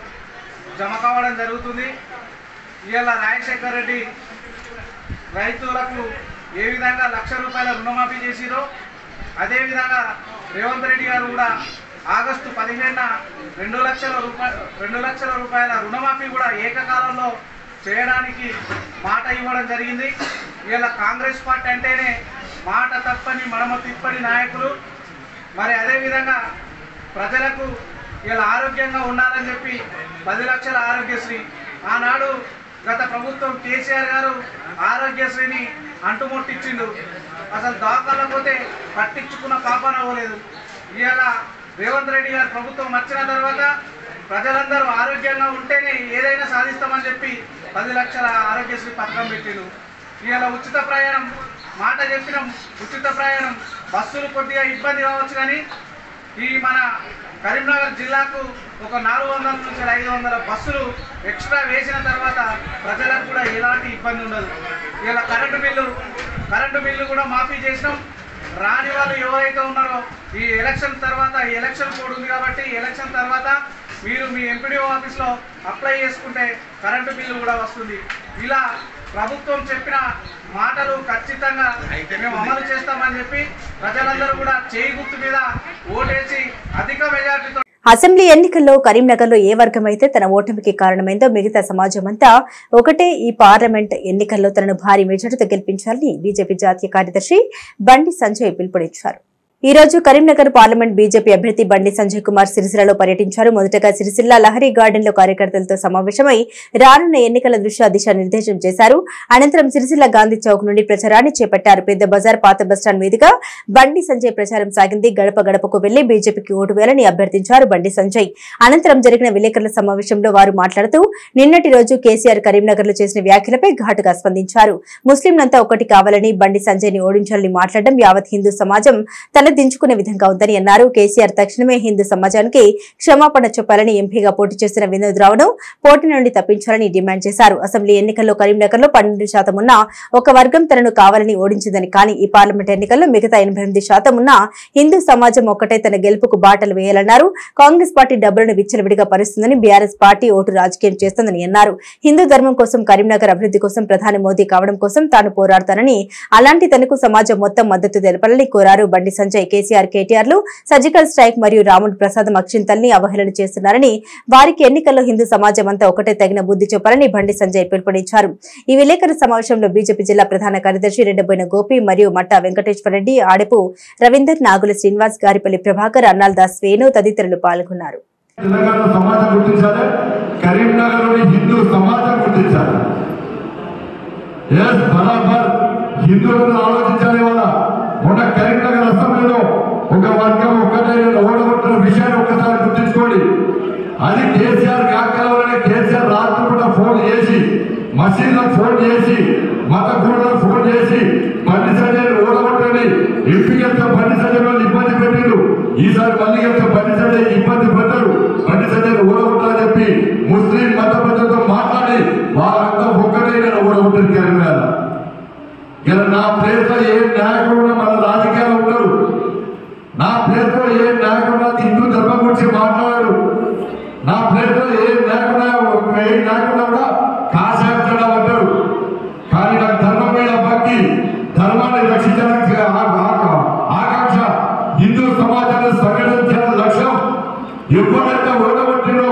జమ కావడం జరుగుతుంది. ఇవాళ రాజశేఖర్ రెడ్డి రైతులకు ఏ విధంగా 1,00,000 రూపాయల రుణమాఫీ చేసిరో అదేవిధంగా రేవంత్ రెడ్డి గారు కూడా ఆగస్టు 15న 2 లక్షల రూపాయల రుణమాఫీ కూడా ఏకకాలంలో చేయడానికి మాట ఇవ్వడం జరిగింది. ఇవాళ కాంగ్రెస్ పార్టీ అంటేనే మాట తప్పని మడమ తిప్పని నాయకులు. మరి అదేవిధంగా ప్రజలకు ఇలా ఆరోగ్యంగా ఉండాలని చెప్పి 10 లక్షల ఆరోగ్యశ్రీ ఆనాడు గత ప్రభుత్వం కేసీఆర్ గారు ఆరోగ్యశ్రీని అంటుముట్టించిండు. అసలు దవాఖానకు పోతే పట్టించుకున్న పాపన అవ్వలేదు. ఇవాళ రేవంత్ రెడ్డి గారు ప్రభుత్వం వచ్చిన తర్వాత ప్రజలందరూ ఆరోగ్యంగా ఉంటేనే ఏదైనా సాధిస్తామని చెప్పి 10 లక్షల ఆరోగ్యశ్రీ పథకం పెట్టిండు. ఇవాళ ఉచిత ప్రయాణం మాట చెప్పినాం. ఉచిత ప్రయాణం బస్సులు కొద్దిగా ఇబ్బంది కావచ్చు, కానీ ఈ మన కరీంనగర్ జిల్లాకు ఒక 400 నుంచి 500 బస్సులు ఎక్స్ట్రా వేసిన తర్వాత ప్రజలకు కూడా ఎలాంటి ఇబ్బంది ఉండదు. ఇలా కరెంటు బిల్లు కూడా మాఫీ చేసినాం. రాని వాళ్ళు ఎవరైతే ఉన్నారో ఈ ఎలక్షన్ తర్వాత ఎలక్షన్ కోడ్ ఉంది కాబట్టి ఎలక్షన్ తర్వాత మీరు మీ ఎంపీడీఓ ఆఫీస్లో అప్లై చేసుకుంటే కరెంటు బిల్లు కూడా వస్తుంది. ఇలా ప్రభుత్వం చెప్పిన మాటలు ఖచ్చితంగా మేము అమలు చేస్తామని చెప్పి ప్రజలందరూ కూడా చేయి గుర్తు మీద ఓటేసి అధిక మెజార్టీతో అసెంబ్లీ ఎన్నికల్లో కరీంనగర్లో ఏ వర్గం అయితే తన ఓటమికి కారణమైందో మిగతా సమాజం అంతా ఒకటే ఈ పార్లమెంట్ ఎన్నికల్లో తనను భారీ మెజార్టీతో గెలిపించాలని బీజేపీ జాతీయ కార్యదర్శి బండి సంజయ్ పిలుపునిచ్చారు. ఈ రోజు కరీంనగర్ పార్లమెంట్ బీజేపీ అభ్యర్థి బండి సంజయ్ కుమార్ సిరిసిల్లలో పర్యటించారు. మొదటగా సిరిసిల్ల లహరి గార్డెన్ లో కార్యకర్తలతో సమావేశమై రానున్న ఎన్నికల దృష్ట్యా దిశానిర్దేశం చేశారు. అనంతరం సిరిసిల్ల గాంధీ చౌక్ నుండి ప్రచారాన్ని చేపట్టారు. పెద్ద బజార్ పాత బస్టాండ్ మీదుగా బండి సంజయ్ ప్రచారం సాగింది. గడప గడపకు వెళ్లి బీజేపీకి ఓటు వేయాలని అభ్యర్థించారు బండి సంజయ్. అనంతరం జరిగిన విలేకరుల సమావేశంలో వారు మాట్లాడుతూ నిన్నటి రోజు కేసీఆర్ కరీంనగర్ లో చేసిన వ్యాఖ్యలపై ఘాటుగా స్పందించారు. ముస్లింలంతా ఒకటి కావాలని బండి సంజయ్ ని ఓడించాలని మాట్లాడడం యావత్ హిందూ సమాజం దించుకునే విధంగా ఉందని అన్నారు. కేసీఆర్ తక్షణమే హిందూ సమాజానికి క్షమాపణ చెప్పాలని ఎంపీగా పోటీ చేసిన వినోద్ రావును పోటీ నుండి తప్పించాలని డిమాండ్ చేశారు. అసెంబ్లీ ఎన్నికల్లో కరీంనగర్ లో 12% ఉన్న ఒక వర్గం తనను కావాలని ఓడించిందని, కానీ ఈ పార్లమెంట్ ఎన్నికల్లో మిగతా 88% ఉన్న హిందూ సమాజం ఒక్కటే తన గెలుపుకు బాటలు వేయాలన్నారు. కాంగ్రెస్ పార్టీ డబ్బులను విచ్చలవిడిగా పరుస్తుందని, బీఆర్ఎస్ పార్టీ ఓటు రాజకీయం చేస్తుందని అన్నారు. హిందూ ధర్మం కోసం, కరీంనగర్ అభివృద్ధి కోసం ప్రధాని మోదీ కావడం కోసం తాను పోరాడతానని, అలాంటి తనకు సమాజం మొత్తం మద్దతు తెలపాలని కోరారు. బండి సంజయ్ కేసీఆర్ కేటీఆర్లు సర్జికల్ స్ట్రైక్ మరియు రాముడు ప్రసాదం అక్షింతల్ని అవహేళన చేస్తున్నారని, వారికి ఎన్నికల్లో హిందూ సమాజం అంతా ఒకటే తగిన బుద్ధి చెప్పాలని బండి సంజయ్ పిలుపునిచ్చారు. ఈ విలేకరుల సమావేశంలో బీజేపీ జిల్లా ప్రధాన కార్యదర్శి రెడ్డబోయిన గోపి మరియు మట్టా వెంకటేశ్వరరెడ్డి, ఆడెపు రవీందర్, నాగుల శ్రీనివాస్, గారిపల్లి ప్రభాకర్, అన్నాల్ దాస్ వేణు తదితరులు పాల్గొన్నారు. మొన్న కరీంనగర్ అసెంబ్లీలో ఒక వర్గం ఒక్కటే ఓడగొట్టిన విషయాన్ని ఒక్కసారి గుర్తించుకోండి. అది కేసీఆర్ కాకలవలనే కేసీఆర్ రాత్రి కూడా ఫోన్ చేసి, మసీదులకు ఫోన్ చేసి, మత గురులకు ఫోన్ చేసి బండి సంజయ్ ఓడగొట్టండి, ఎంపీ వెళ్తే బండి సంజయ్ వాళ్ళు ఇబ్బంది పెట్టారు, ఈసారి మళ్ళీ వెళ్తే బండి సంజయ్ ఇబ్బంది పెట్టారు, బండి సంజయ్ ఓడగొట్టాలని చెప్పి ముస్లిం మత ప్రజలతో మాట్లాడి వాళ్ళంతా ఒక్కటే నేను ఓడగొట్టారు కరీంనగర్. ఇలా నా ప్లేస్ లో ఏ నాయకుడు మన రాజకీయాలు ఉంటారు, నా ప్లేస్ లో ఏ నాయకుడు హిందూ ధర్మం గురించి మాట్లాడారు, నా ప్లేస్ లో ఏ నాయకుడు కూడా కాశాంచడం అంటారు. కానీ నాకు ధర్మం మీద భక్తి, ధర్మాన్ని రక్షించడానికి ఆకాంక్ష, హిందూ సమాజాన్ని సంఘటించాలని లక్ష్యం. ఎప్పుడైతే ఓడగొట్టినో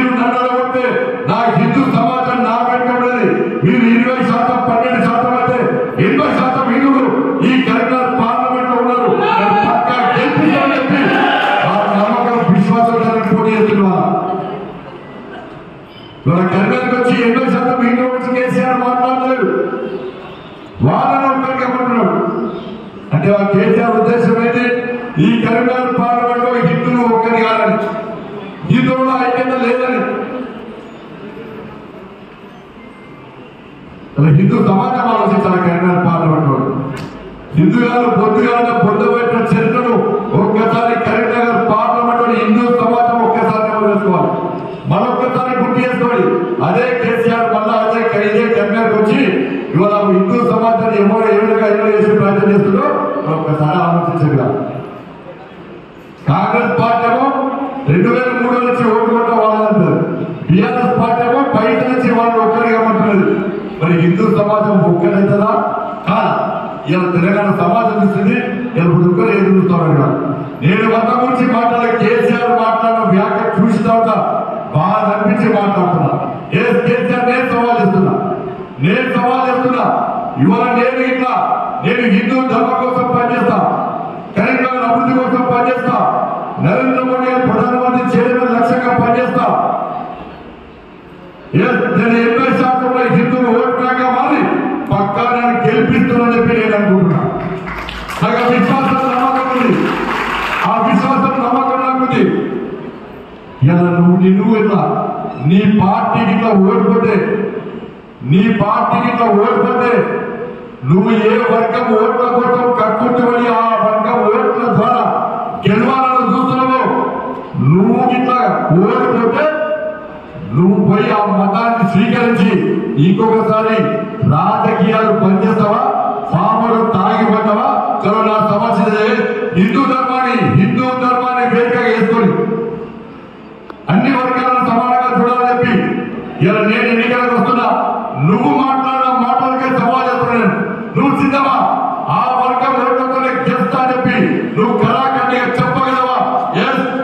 మీరు నన్ను అడగొస్తే నా హిందూ సమాజం నా వెంట ఉన్నది. మీరు 20% 12% అంటే 80% హిందువులు ఈ కరీంనగర్ పార్లమెంట్ లో ఉన్నారు. పక్కా గెలిపిస్తామని చెప్పి ఆ నమ్మకం విశ్వాసం పోటీ చేస్తున్నారు. ఇవాళ కరీంనగర్కి వచ్చి 80% హిందువుల నుంచి కేసీఆర్ మాట్లాడలేదు. వాళ్ళని ఒక్కరికమంటున్నాడు. అంటే ఆ కేసీఆర్ ఉద్దేశం ఏంటి? ఈ కరీంనగర్ పార్లమెంట్ లో హిందువులు ఒక్కరి కాదని, హిందువుల ఐక్యత లేదని. హిందూ సమాజం ఆలోచించాలి. కరీంనగర్ పార్లమెంట్ లో హిందువులు పొద్దుగాల పొందబెట్టిన చరిత్రను ఒక్కసారి కరీంనగర్ పార్లమెంట్ లో హిందూ సమాజం ఒక్కసారి చేసుకోవాలి, మరొక్కసారి గుర్తు చేసుకోవాలి. అదే కేసీఆర్ మళ్ళా ఇదే కరీంనగర్కి వచ్చి ఇవాళ హిందూ సమాజాన్ని ఏ విధంగా చేసే ప్రయత్నం చేస్తుందో ఒక్కసారి ఆలోచించగా. కాంగ్రెస్ పార్టీ ఏమో 2003 నుంచి ఓటు కొట్ట వాళ్ళంటారు. బీఆర్ఎస్ పార్టీ ఏమో బయట నుంచి వాళ్ళు ఒక్కరిగా అంటున్నది. మరి హిందూ సమాజం ఒక్కరైతుందా? కాదా? ఇలా తెలంగాణ సమాజం చూస్తుంది. ఇలా ఒక్కరు ఎదురుస్తాడు. నేను వంద గురించి మాట్లాడే కేసీఆర్ మాట్లాడిన వ్యాఖ్య చూసిన తర్వాత బాగా అనిపించి మాట్లాడుతున్నా. కేసీఆర్ నేను సవాల్ చేస్తున్నా. ఇవాళ నేను హిందూ ధర్మం కోసం పనిచేస్తా, కరీంనగర్ అభివృద్ధి కోసం పనిచేస్తా, నరేంద్ర మోడీ గారు ప్రధానమంత్రి చేయడం లక్ష్యంగా పనిచేస్తా. నేను 80% హిందువులు ఓటు బ్యాంక్ గా మారి పక్కా నేను గెలిపిస్తానని చెప్పి నేను అనుకుంటున్నా. నాకు విశ్వాసం నమ్మకం ఉంది. ఆ విశ్వాసం నమ్మకం నాకుంది. ఇలా నువ్వు ఇట్లా నీ పార్టీకి ఇట్లా ఓడిపోతే నువ్వు ఏ వర్గం ఓట్ల కోసం కక్కుర్తిపడి ఆ వర్గం ఓట్ల ద్వారా గెలవాలని చూస్తున్నావో, నువ్వు ఇట్లా ఓడిపోతే నువ్వు పోయి ఆ మతాన్ని స్వీకరించి ఇంకొకసారి రాజకీయాలు పనిచేస్తావా? పాములు తాగి పడ్డావా? కరోనా సమస్య హిందూ ధర్మాన్ని వేదికగా వేసుకొని అన్ని వర్గాలను సమానంగా చూడాలని చెప్పి ఇలా నేను ఎన్నికలకు వస్తున్నా. నువ్వు మాట్లాడిన మాటలకే సవాల్ చేస్తున్నాను. నువ్వు సిద్ధమా? ఆ వర్గం ఓట్లతోనే గెలుస్తా చెప్పి నువ్వు కళాఖండిగా చెప్పగలవా?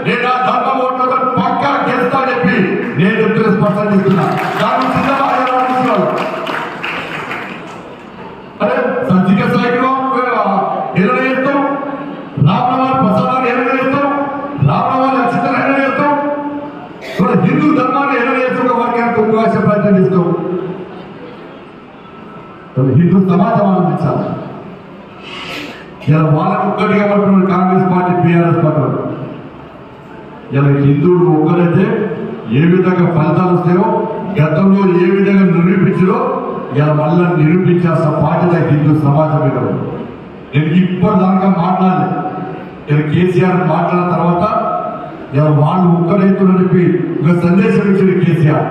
నేను ఆ ధర్మం ఓట్లతో పక్కా గెలుస్తా చెప్పి నేను చెప్తున్న స్పష్టం చేస్తున్నా. దాన్ని సిద్ధమా? అరే సజ్జిక సైకిల్ ఎలా చేస్తాం? రామవారి ప్రసాదాన్ని ఎలా చేస్తాం? రామవారి అక్షతలు ఎలా చేస్తాం? హిందూ ధర్మాన్ని ఎలా చేస్తాం? ఒక వర్గానికి ఉపవాస ప్రయత్నం చేస్తాం. హిందూ సమాజం ఆలోచించాలి. ఇలా వాళ్ళకు ఒక్కటిగా పట్టుకున్నారు కాంగ్రెస్ పార్టీ, బీఆర్ఎస్ పార్టీ. ఇలా హిందువులు ఒక్కరైతే ఏ విధంగా ఫలితాలు వస్తాయో, గతంలో ఏ విధంగా నిరూపించారో ఇలా మళ్ళా నిరూపించాల్సిన బాధ్యత హిందూ సమాజం మీద. నేను ఇప్పటిదాకా మాట్లాడలేదు. ఇలా కేసీఆర్ మాట్లాడిన తర్వాత ఇలా వాళ్ళు ఒక్కరైతులని చెప్పి ఒక సందేశం ఇచ్చారు కేసీఆర్.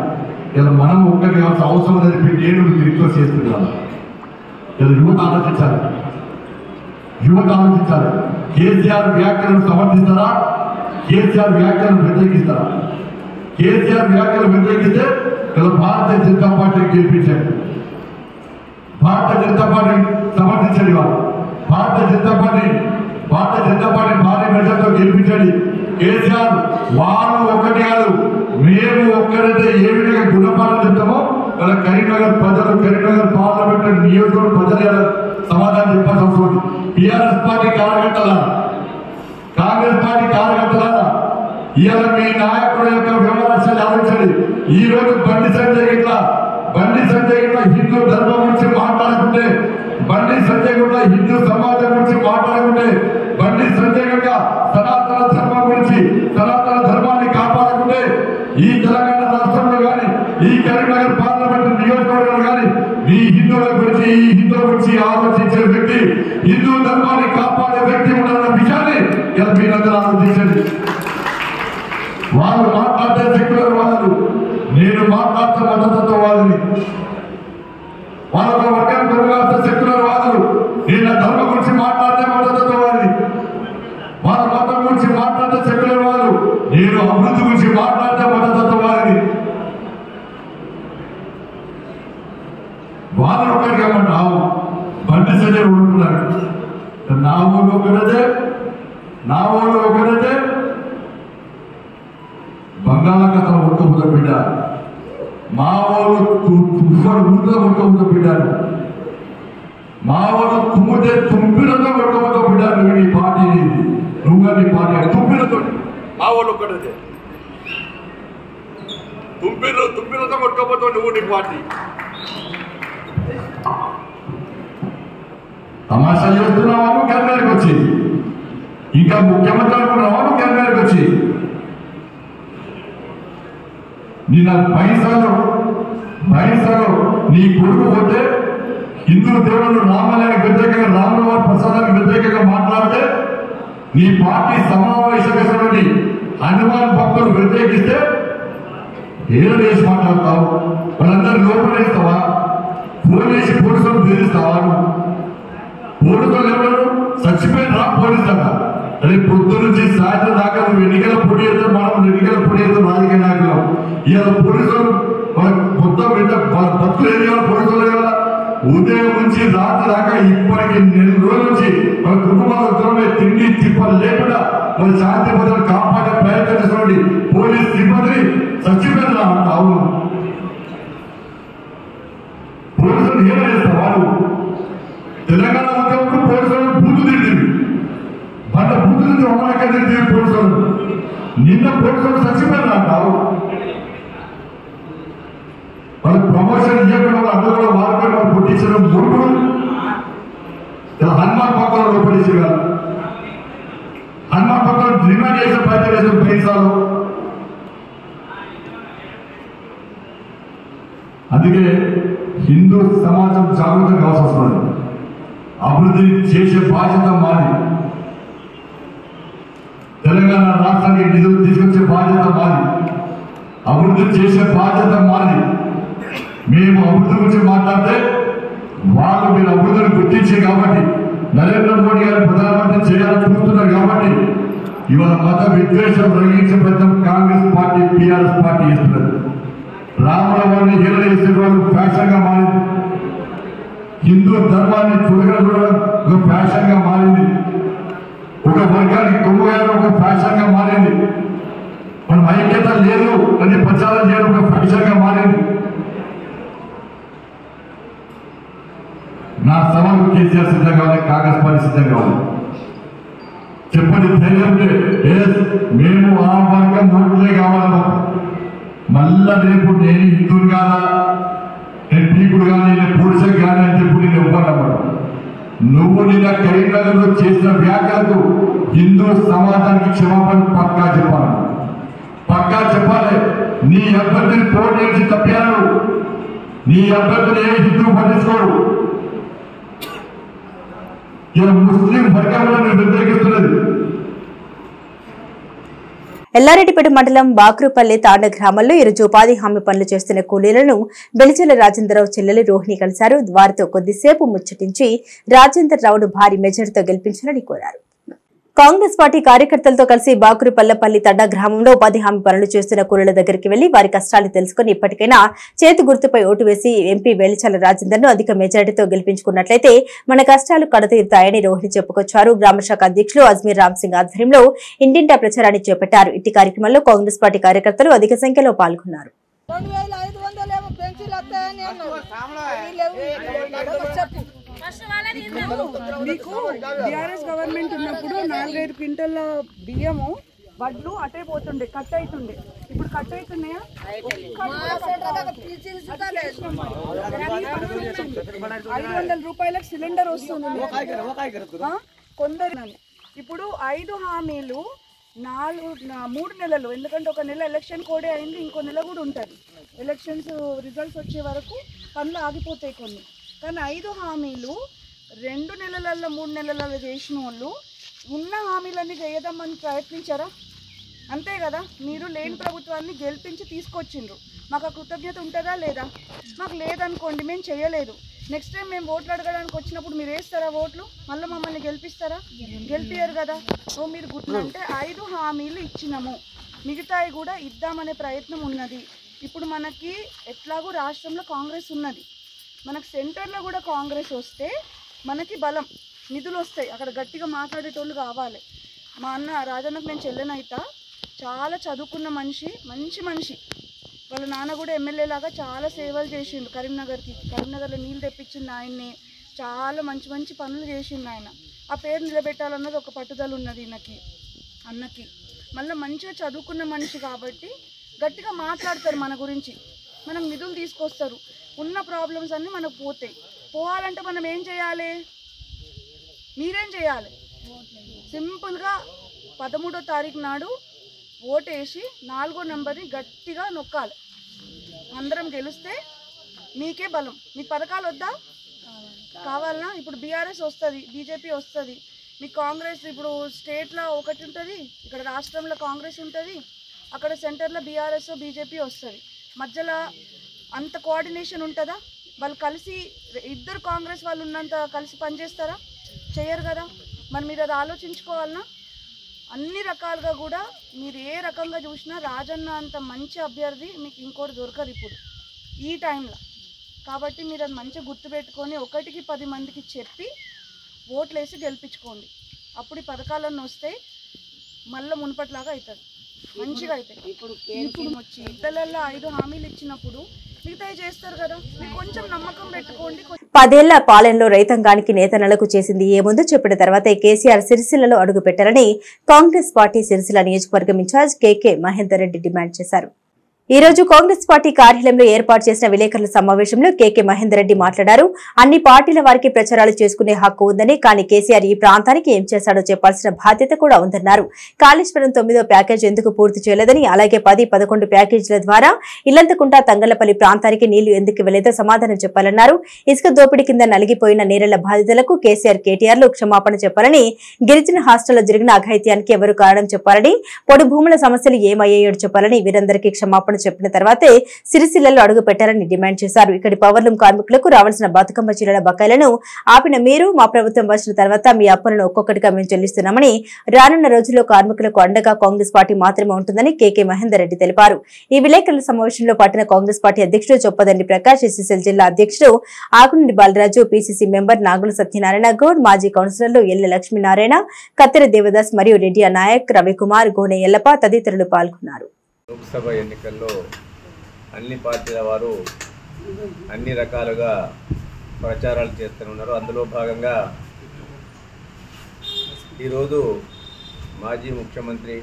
ఇలా మనం ఒక్కటి కావాల్సిన అవసరం అని చెప్పి నేను రిక్వెస్ట్ చేస్తున్నాను. ఇలా యువత ఆలోచించాలి. కేసీఆర్ వ్యాఖ్యలను సమర్థిస్తారా? కేసీఆర్ వ్యాఖ్యలను వ్యతిరేకిస్తారా? కేసీఆర్ వ్యాఖ్యలు వ్యతిరేకిస్తే ఇలా భారతీయ జనతా పార్టీకి గెలిపించారు. భారతీయ జనతా పార్టీ సమర్థించండి. వాళ్ళు భారతీయ జనతా పార్టీ భారీ మెజార్టీతో గెలిపించండి. కేసీఆర్ వాళ్ళు ఒక్కటి కాదు, మేము ఒక్కరైతే ఏ విధంగా గుణపాఠం చెప్తామో ఇలా కరీంనగర్ ప్రజలు, కరీంనగర్ పార్లమెంట్ నియోజకవర్గ ప్రజలు సమాధానం చెప్పాల్సిన అవసరం ఉంది. టీఆర్ఎస్ పార్టీ కార్యకర్తలారా, కాంగ్రెస్ పార్టీ కార్యకర్తలారా, ఇవాళ మీ నాయకుల యొక్క వ్యవహారాలు ఆలోచించండి. ఈ రోజు బండి సంజయ్ గిట్లా హిందూ ధర్మం గురించి మాట్లాడుకుంటే, బండి సంజయ్ గుట్ల హిందూ సమాజం గురించి మాట్లాడుకుంటే, బండి సంజయ్ గుట్ల సనాతన ధర్మం గురించి, సనాతన ధర్మాన్ని కాపాడుకుంటే, ఈ తెలంగాణ రాష్ట్రంలో కానీ, ఈ కరీంనగర్ పార్లమెంట్ నియోజకవర్గంలో కానీ ఈ హిందువుల గురించి, ఈ హిందువుల గురించి ఆలోచించే వ్యక్తి, హిందూ ధర్మాన్ని కాపాడే వ్యక్తి ఉండాలన్న విషయాన్ని ఇలా మీరందరూ ఆలోచించండి. వాళ్ళు మాట్లాడితే సెక్యులర్ వాదులు, నేను మాట్లాడితే మద్దతుతో వాదిని. వాళ్ళొక వర్గాన్ని కొనగాస్తే సెక్యులర్ వాదులు, నేను ధర్మం గురించి మాట్లాడితే మద్దతుతో వాదిని. వాళ్ళ మతం గురించి మాట్లాడితే సెక్యులర్ వాదులు, నేను అభివృద్ధి గురించి మాట్లాడితే మద్దతుతో వాదిని. వాళ్ళు ఒకటిగా నావు బండి సంజయ్ ఉంటున్నారు. నా ఊళ్ళో ఒకటైతే బంగాళాఖాతంలో ఒక్క కొట్టుకోబోతో బిడ్డ, మా వాళ్ళు ఊరితో కొట్టుకోబోతో బిడ్డారు, మా వాళ్ళు తుమ్మితే తుంపిలతో కొట్టుకోబోతో బిడ్డారు. నువ్వు నీ పార్టీ, నువ్వు నీ పార్టీ తుంపిలతో, మా వాళ్ళు ఒక్కటే తుంపిలతో కొట్టుకోబోతో నువ్వు నీ పార్టీ. తమాషా చేస్తున్నావు కేంద్రానికి వచ్చి, ఇంకా ముఖ్యమంత్రి అనుకున్నావు కేంద్రానికి వచ్చి. నిన్న పైసలు నీ కొడుకు పోతే హిందూ దేవుడు రామాలయానికి వ్యతిరేకంగా, రామరావు ప్రసాదానికి వ్యతిరేకంగా మాట్లాడితే నీ పార్టీ సమావేశమైనటువంటి హనుమాన్ భక్తులు వ్యతిరేకిస్తే ఏదో చేసి మాట్లాడతావు. వాళ్ళందరూ లోపల వేస్తావా? పోలీసులు బెదిరిస్తావా? పోలీసులు ఎవరు చచ్చిపోయిన పోలీసులు అదే పొద్దు నుంచి సాయంత్రం దాకా నువ్వు ఎన్నికల పొడి చేస్తావు, మనం ఎన్నికల పొడి చేస్తాం రాజకీయ నాయకులు. ఇవాళ పోలీసులు మొత్తం బతుకులు ఏం చేయాలి? పోలీసులు కదా ఉదయం నుంచి రాత్రి దాకా ఇప్పటికి 4 రోజుల నుంచి వాళ్ళ కుటుంబాల దూరమే తిండి తిప్పలు లేకుండా వాళ్ళ శాంతి భద్రతలు కాపాడే ప్రయత్నం చేస్తున్నటువంటి పోలీస్ సిబ్బందిని చచ్చిపోయిన అవును. పోలీసులు ఏం చేస్తారు? వాళ్ళు తెలంగాణ ఉద్యమంలో పోలీసులు బూతు తిరిగి వాళ్ళ బూతు తిరిగి అమలకే తిరిగి పోలీసులు నిన్న పోలీసులు చచ్చిపోయిన అంటావు. వాళ్ళ ప్రమోషన్ ఇవ్వకుండా వాళ్ళు అందరూ కూడా వాడుకొని వాళ్ళు పుట్టించడం మురుగుడు హనుమాన్ పక్కన లోపలించి హనుమాన్ పక్కన డిమాండ్ చేసే ప్రయత్నం చేసిన పైసాలు. అందుకే హిందూ సమాజం జాగ్రత్తగా కావాల్సి వస్తుంది. అభివృద్ధి చేసే బాధ్యత మాది. తెలంగాణ రాష్ట్రానికి నిధులు తీసుకొచ్చే బాధ్యత మాది. అభివృద్ధి చేసే బాధ్యత మాది. మేము అభివృద్ధి గురించి మాట్లాడితే వాళ్ళు మీరు అభివృద్ధిని గుర్తించే కాబట్టి, నరేంద్ర మోడీ గారు ప్రధానమంత్రి చేయాలని చూస్తున్నారు కాబట్టి ఇవాళ మత విద్వేషం రగిలించే ప్రయత్నం కాంగ్రెస్ పార్టీ, టీఆర్ఎస్ పార్టీ చేస్తున్నారు. రామరావాన్ని హీరణ చేసే వాళ్ళు ఫ్యాషన్ గా మారింది. హిందూ ధర్మాన్ని చులకడం ఒక ఫ్యాషన్ గా మారింది. ఒక వర్గానికి కొమ్ముగాయడం ఒక ఫ్యాషన్ గా మారింది. మనం ఐక్యత లేదు అని ప్రచారం చేయడం ఒక ఫ్యాషన్ గా మారింది. నా సవాలు కేసీఆర్ సిద్ధం కావాలి, కాంగ్రెస్ పార్టీ సిద్ధం కావాలి. చెప్పండి ధైర్యం మేము ఆ వర్గం ఓట్లే కావాలి మాకు. మళ్ళా రేపు నేను హిందువులు కాదా, నేను పీకుడు కానీ, నేను పురుష కానీ అని చెప్పి నేను ఇవ్వనమాట. నువ్వు నిన్న కరీంనగర్లో చేసిన వ్యాఖ్యలకు హిందూ సమాజానికి క్షమాపణ పక్కా చెప్పాలి. నీ అభ్యర్థిని పోటీ చేసి తప్పారు. నీ అభ్యర్థిని ఏ హిందువు పట్టించుకోడు. ఇలా ముస్లిం వర్గంలో నేను వ్యతిరేకిస్తున్నది. ఎల్లారెడ్డిపేట మండలం బాక్రుపల్లి తాండ గ్రామంలో ఈరోజు ఉపాధి హామీ పనులు చేస్తున్న కూలీలను బెలిచెల రాజేంద్రరావు చెల్లెలు రోహిణి కలిశారు. వారితో కొద్దిసేపు ముచ్చటించి రాజేంద్రరావును భారీ మెజార్టీతో గెలిపించాలని కోరారు. కాంగ్రెస్ పార్టీ కార్యకర్తలతో కలిసి బాకురుపల్లపల్లి తండ గ్రామంలో ఉపాధి హామీ పనులు చేస్తున్న కూలీల దగ్గరికి వెళ్లి వారి కష్టాలు తెలుసుకుని ఇప్పటికైనా చేతి గుర్తుపై ఓటు వేసి ఎంపీ బెలిచెల రాజేందర్ను అధిక మెజారిటీతో గెలిపించుకున్నట్లయితే మన కష్టాలు కడతీరుతాయని రోహిణి చెప్పుకొచ్చారు. గ్రామశాఖ అధ్యక్షులు అజ్మీర్ రామ్ సింగ్ ఆధ్వర్యంలో ఇంటింటా ప్రచారాన్ని చేపట్టారు. ఇట్టి కార్యక్రమంలో కాంగ్రెస్ పార్టీ కార్యకర్తలు అధిక సంఖ్యలో పాల్గొన్నారు. మీకు టీఆర్ఎస్ గవర్నమెంట్ ఉన్నప్పుడు 4-5 క్వింటల్ బియ్యము వడ్లు అటే పోతుండే, కట్ అవుతుండే. ఇప్పుడు కట్ అవుతున్నాయా? 500 రూపాయలకు సిలిండర్ వస్తుంది కొందరు. ఇప్పుడు 5 హామీలు 3 నెలలు, ఎందుకంటే ఒక నెల ఎలక్షన్ కోడే అయింది, ఇంకో నెల కూడా ఉంటుంది. ఎలక్షన్స్ రిజల్ట్స్ వచ్చే వరకు పనులు ఆగిపోతాయి కొన్ని. కానీ 5 హామీలు 2 నెలలలో 3 నెలలలో చేసిన వాళ్ళు ఉన్న హామీలన్నీ చేయదామని ప్రయత్నించారా? అంతే కదా. మీరు లేని ప్రభుత్వాన్ని గెలిపించి తీసుకొచ్చిండ్రు. మాకు ఆ కృతజ్ఞత ఉంటుందా లేదా? మాకు లేదనుకోండి, మేము చేయలేదు. నెక్స్ట్ టైం మేము ఓట్లు అడగడానికి వచ్చినప్పుడు మీరు వేస్తారా ఓట్లు? మళ్ళీ మమ్మల్ని గెలిపిస్తారా? గెలిపియరు కదా. సో మీరు గుర్తుంటే 5 హామీలు ఇచ్చినాము, మిగతాయి కూడా ఇద్దామనే ప్రయత్నం ఉన్నది. ఇప్పుడు మనకి ఎట్లాగూ రాష్ట్రంలో కాంగ్రెస్ ఉన్నది, మనకు సెంటర్లో కూడా కాంగ్రెస్ వస్తే మనకి బలం, నిధులు వస్తాయి. అక్కడ గట్టిగా మాట్లాడేటోళ్ళు కావాలి. మా అన్న రాజన్నకు నేను చెల్లెనైతా, చాలా చదువుకున్న మనిషి, మంచి మనిషి, వాళ్ళ నాన్న కూడా ఎమ్మెల్యే లాగా చాలా సేవలు చేసిండు. కరీంనగర్లో నీళ్ళు తెప్పించింది ఆయన్ని. చాలా మంచి మంచి పనులు చేసిండు ఆయన. ఆ పేరు నిలబెట్టాలన్నది ఒక పట్టుదల ఉన్నది అన్నకి. మళ్ళీ మంచిగా చదువుకున్న మనిషి కాబట్టి గట్టిగా మాట్లాడతారు మన గురించి, మనకు నిధులు తీసుకొస్తారు. ఉన్న ప్రాబ్లమ్స్ అన్నీ మనకు పోవాలంటే మనం ఏం చేయాలి? మీరేం చేయాలి? సింపుల్గా 13వ తారీఖు నాడు ఓటేసి 4వ నెంబర్ని గట్టిగా నొక్కాలి. అందరం గెలిస్తే మీకే బలం. మీ పథకాలు వద్దా? కావాలన్నా? ఇప్పుడు బీఆర్ఎస్ వస్తుంది, బీజేపీ వస్తుంది, మీ కాంగ్రెస్ ఇప్పుడు స్టేట్లో ఒకటి ఉంటుంది, ఇక్కడ రాష్ట్రంలో కాంగ్రెస్ ఉంటుంది, అక్కడ సెంటర్లో బీఆర్ఎస్ బీజేపీ వస్తుంది. మధ్యలో అంత కోఆర్డినేషన్ ఉంటుందా? వాళ్ళు కలిసి ఇద్దరు కాంగ్రెస్ వాళ్ళు ఉన్నంత కలిసి పనిచేస్తారా? చేయరు కదా. మరి మీరు అది ఆలోచించుకోవాలన్నా. అన్ని రకాలుగా కూడా మీరు ఏ రకంగా చూసినా రాజన్న అంత మంచి అభ్యర్థి మీకు ఇంకోటి దొరకరు ఇప్పుడు ఈ టైంలో. కాబట్టి మీరు అది మంచిగా గుర్తుపెట్టుకొని 1కి 10 మందికి చెప్పి ఓట్లేసి గెలిపించుకోండి. అప్పుడు ఈ పథకాలన్నీ వస్తాయి, మళ్ళీ మునుపట్లాగా అవుతుంది, మంచిగా అవుతాయి. ఇప్పుడు వచ్చి పిల్లల్లో 5 హామీలు ఇచ్చినప్పుడు మిగతా చేస్తారు కదా. మీకు కొంచెం నమ్మకం పెట్టుకోండి. 10 ఏళ్ల పాలనలో రైతాంగానికి నేతన్నలకు చేసింది ఏముందో చెప్పిన తర్వాతే కేసీఆర్ సిరిసిల్లలో అడుగు పెట్టారని కాంగ్రెస్ పార్టీ సిరిసిల్ల నియోజకవర్గం ఇన్ఛార్జ్ కేకే మహేందర్ రెడ్డి డిమాండ్ చేశారు. ఈ రోజు కాంగ్రెస్ పార్టీ కార్యాలయంలో ఏర్పాటు చేసిన విలేకరుల సమావేశంలో కేకే మహేందర్ రెడ్డి మాట్లాడారు. అన్ని పార్టీల వారికి ప్రచారాలు చేసుకునే హక్కు ఉందని, కానీ కేసీఆర్ ఈ ప్రాంతానికి ఏం చేశాడో చెప్పాల్సిన బాధ్యత కూడా ఉందన్నారు. కాళేశ్వరం 9వ ప్యాకేజ్ ఎందుకు పూర్తి చేయలేదని, అలాగే 10, 11 ప్యాకేజీల ద్వారా ఇల్లంతకుంట తంగళ్లపల్లి ప్రాంతానికి నీళ్లు ఎందుకు ఇవ్వలేదో సమాధానం చెప్పాలన్నారు. ఇసుక దోపిడీ కింద నలిగిపోయిన నేరెళ్ల బాధితులకు కేసీఆర్, కేటీఆర్లు క్షమాపణ చెప్పాలని, గిరిజన హాస్టల్లో జరిగిన అఘాయిత్యానికి ఎవరు కారణం చెప్పాలని, పొడి భూముల సమస్యలు ఏమయ్యాయో చెప్పాలని, వీరందరికీ క్షమాపణ చెప్పిన తర్వాతే సిరిసిల్లలో అడుగు పెట్టారని డిమాండ్ చేశారు. ఇక్కడి పవర్లూమ్ కార్మికులకు రావాల్సిన బతుకమ్మ చీరల బకాయిలను ఆపిన మీరు మా ప్రభుత్వం వచ్చిన తర్వాత మీ అప్పులను ఒక్కొక్కటిగా మేము చెల్లిస్తున్నామని, రానున్న రోజుల్లో కార్మికులకు అండగా కాంగ్రెస్ పార్టీ మాత్రమే ఉంటుందని కేకే మహేందర్ రెడ్డి తెలిపారు. ఈ విలేకరుల సమావేశంలో పట్టణ కాంగ్రెస్ పార్టీ అధ్యక్షుడు చొప్పదండి ప్రకాష్, ఎస్సీసీఎల్ జిల్లా అధ్యక్షుడు ఆకునుడి బాలరాజు, పీసీసీ మెంబర్ నాగుల సత్యనారాయణ గౌడ్, మాజీ కౌన్సిలర్లు ఎల్ల లక్ష్మీనారాయణ, కత్తెర దేవదాస్ మరియు రెడ్డి నాయక్, రవికుమార్, గోనె ఎల్లప్ప తదితరులు పాల్గొన్నారు. లోక్సభ ఎన్నికల్లో అన్ని పార్టీల వారు అన్ని రకాలుగా ప్రచారాలు చేస్తున్నారు. అందులో భాగంగా ఈరోజు మాజీ ముఖ్యమంత్రి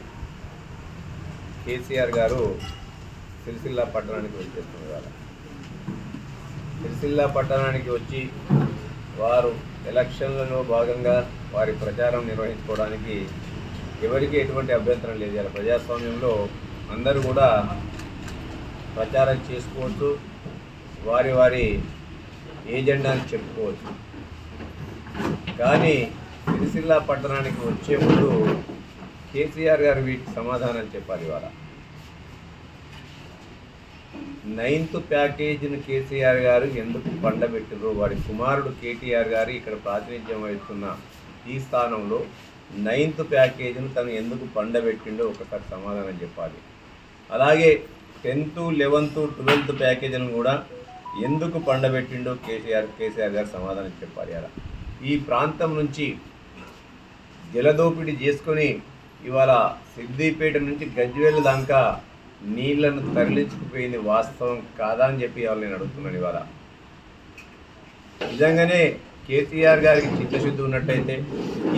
కేసీఆర్ గారు సిరిసిల్ల పట్టణానికి వచ్చేస్తున్నారు. సిరిసిల్ల పట్టణానికి వచ్చి వారు ఎలక్షన్లలో భాగంగా వారి ప్రచారం నిర్వహించుకోవడానికి ఎవరికి ఎటువంటి అభ్యంతరం లేదు. ఇలా ప్రజాస్వామ్యంలో అందరూ కూడా ప్రచారం చేసుకోవచ్చు, వారి వారి ఏజెండాని చెప్పుకోవచ్చు. కానీ సిరిసిల్ల పట్టణానికి వచ్చే ముందు కేసీఆర్ గారు వీటికి సమాధానం చెప్పాలి. ఇవాళ 9th ప్యాకేజీని కేసీఆర్ గారు ఎందుకు పండబెట్టారు? వారి కుమారుడు కేటీఆర్ గారు ఇక్కడ ప్రాతినిధ్యం వహిస్తున్న ఈ స్థానంలో 9th ప్యాకేజీని తను ఎందుకు పండబెట్టిండో ఒకసారి సమాధానం చెప్పాలి. అలాగే 10th, 11th, 12th ప్యాకేజీలను కూడా ఎందుకు పండబెట్టిండో కేసీఆర్ గారు సమాధానం చెప్పాలి. అలా ఈ ప్రాంతం నుంచి జలదోపిడీ చేసుకొని ఇవాళ సిద్దిపేట నుంచి గజ్వేల్ దాకా నీళ్లను తరలించుకుపోయింది వాస్తవం కాదా అని చెప్పి ఇవాళ నేను అడుగుతున్నాను. ఇవాళ నిజంగానే కేసీఆర్ గారికి చిత్తశుద్ధి ఉన్నట్టయితే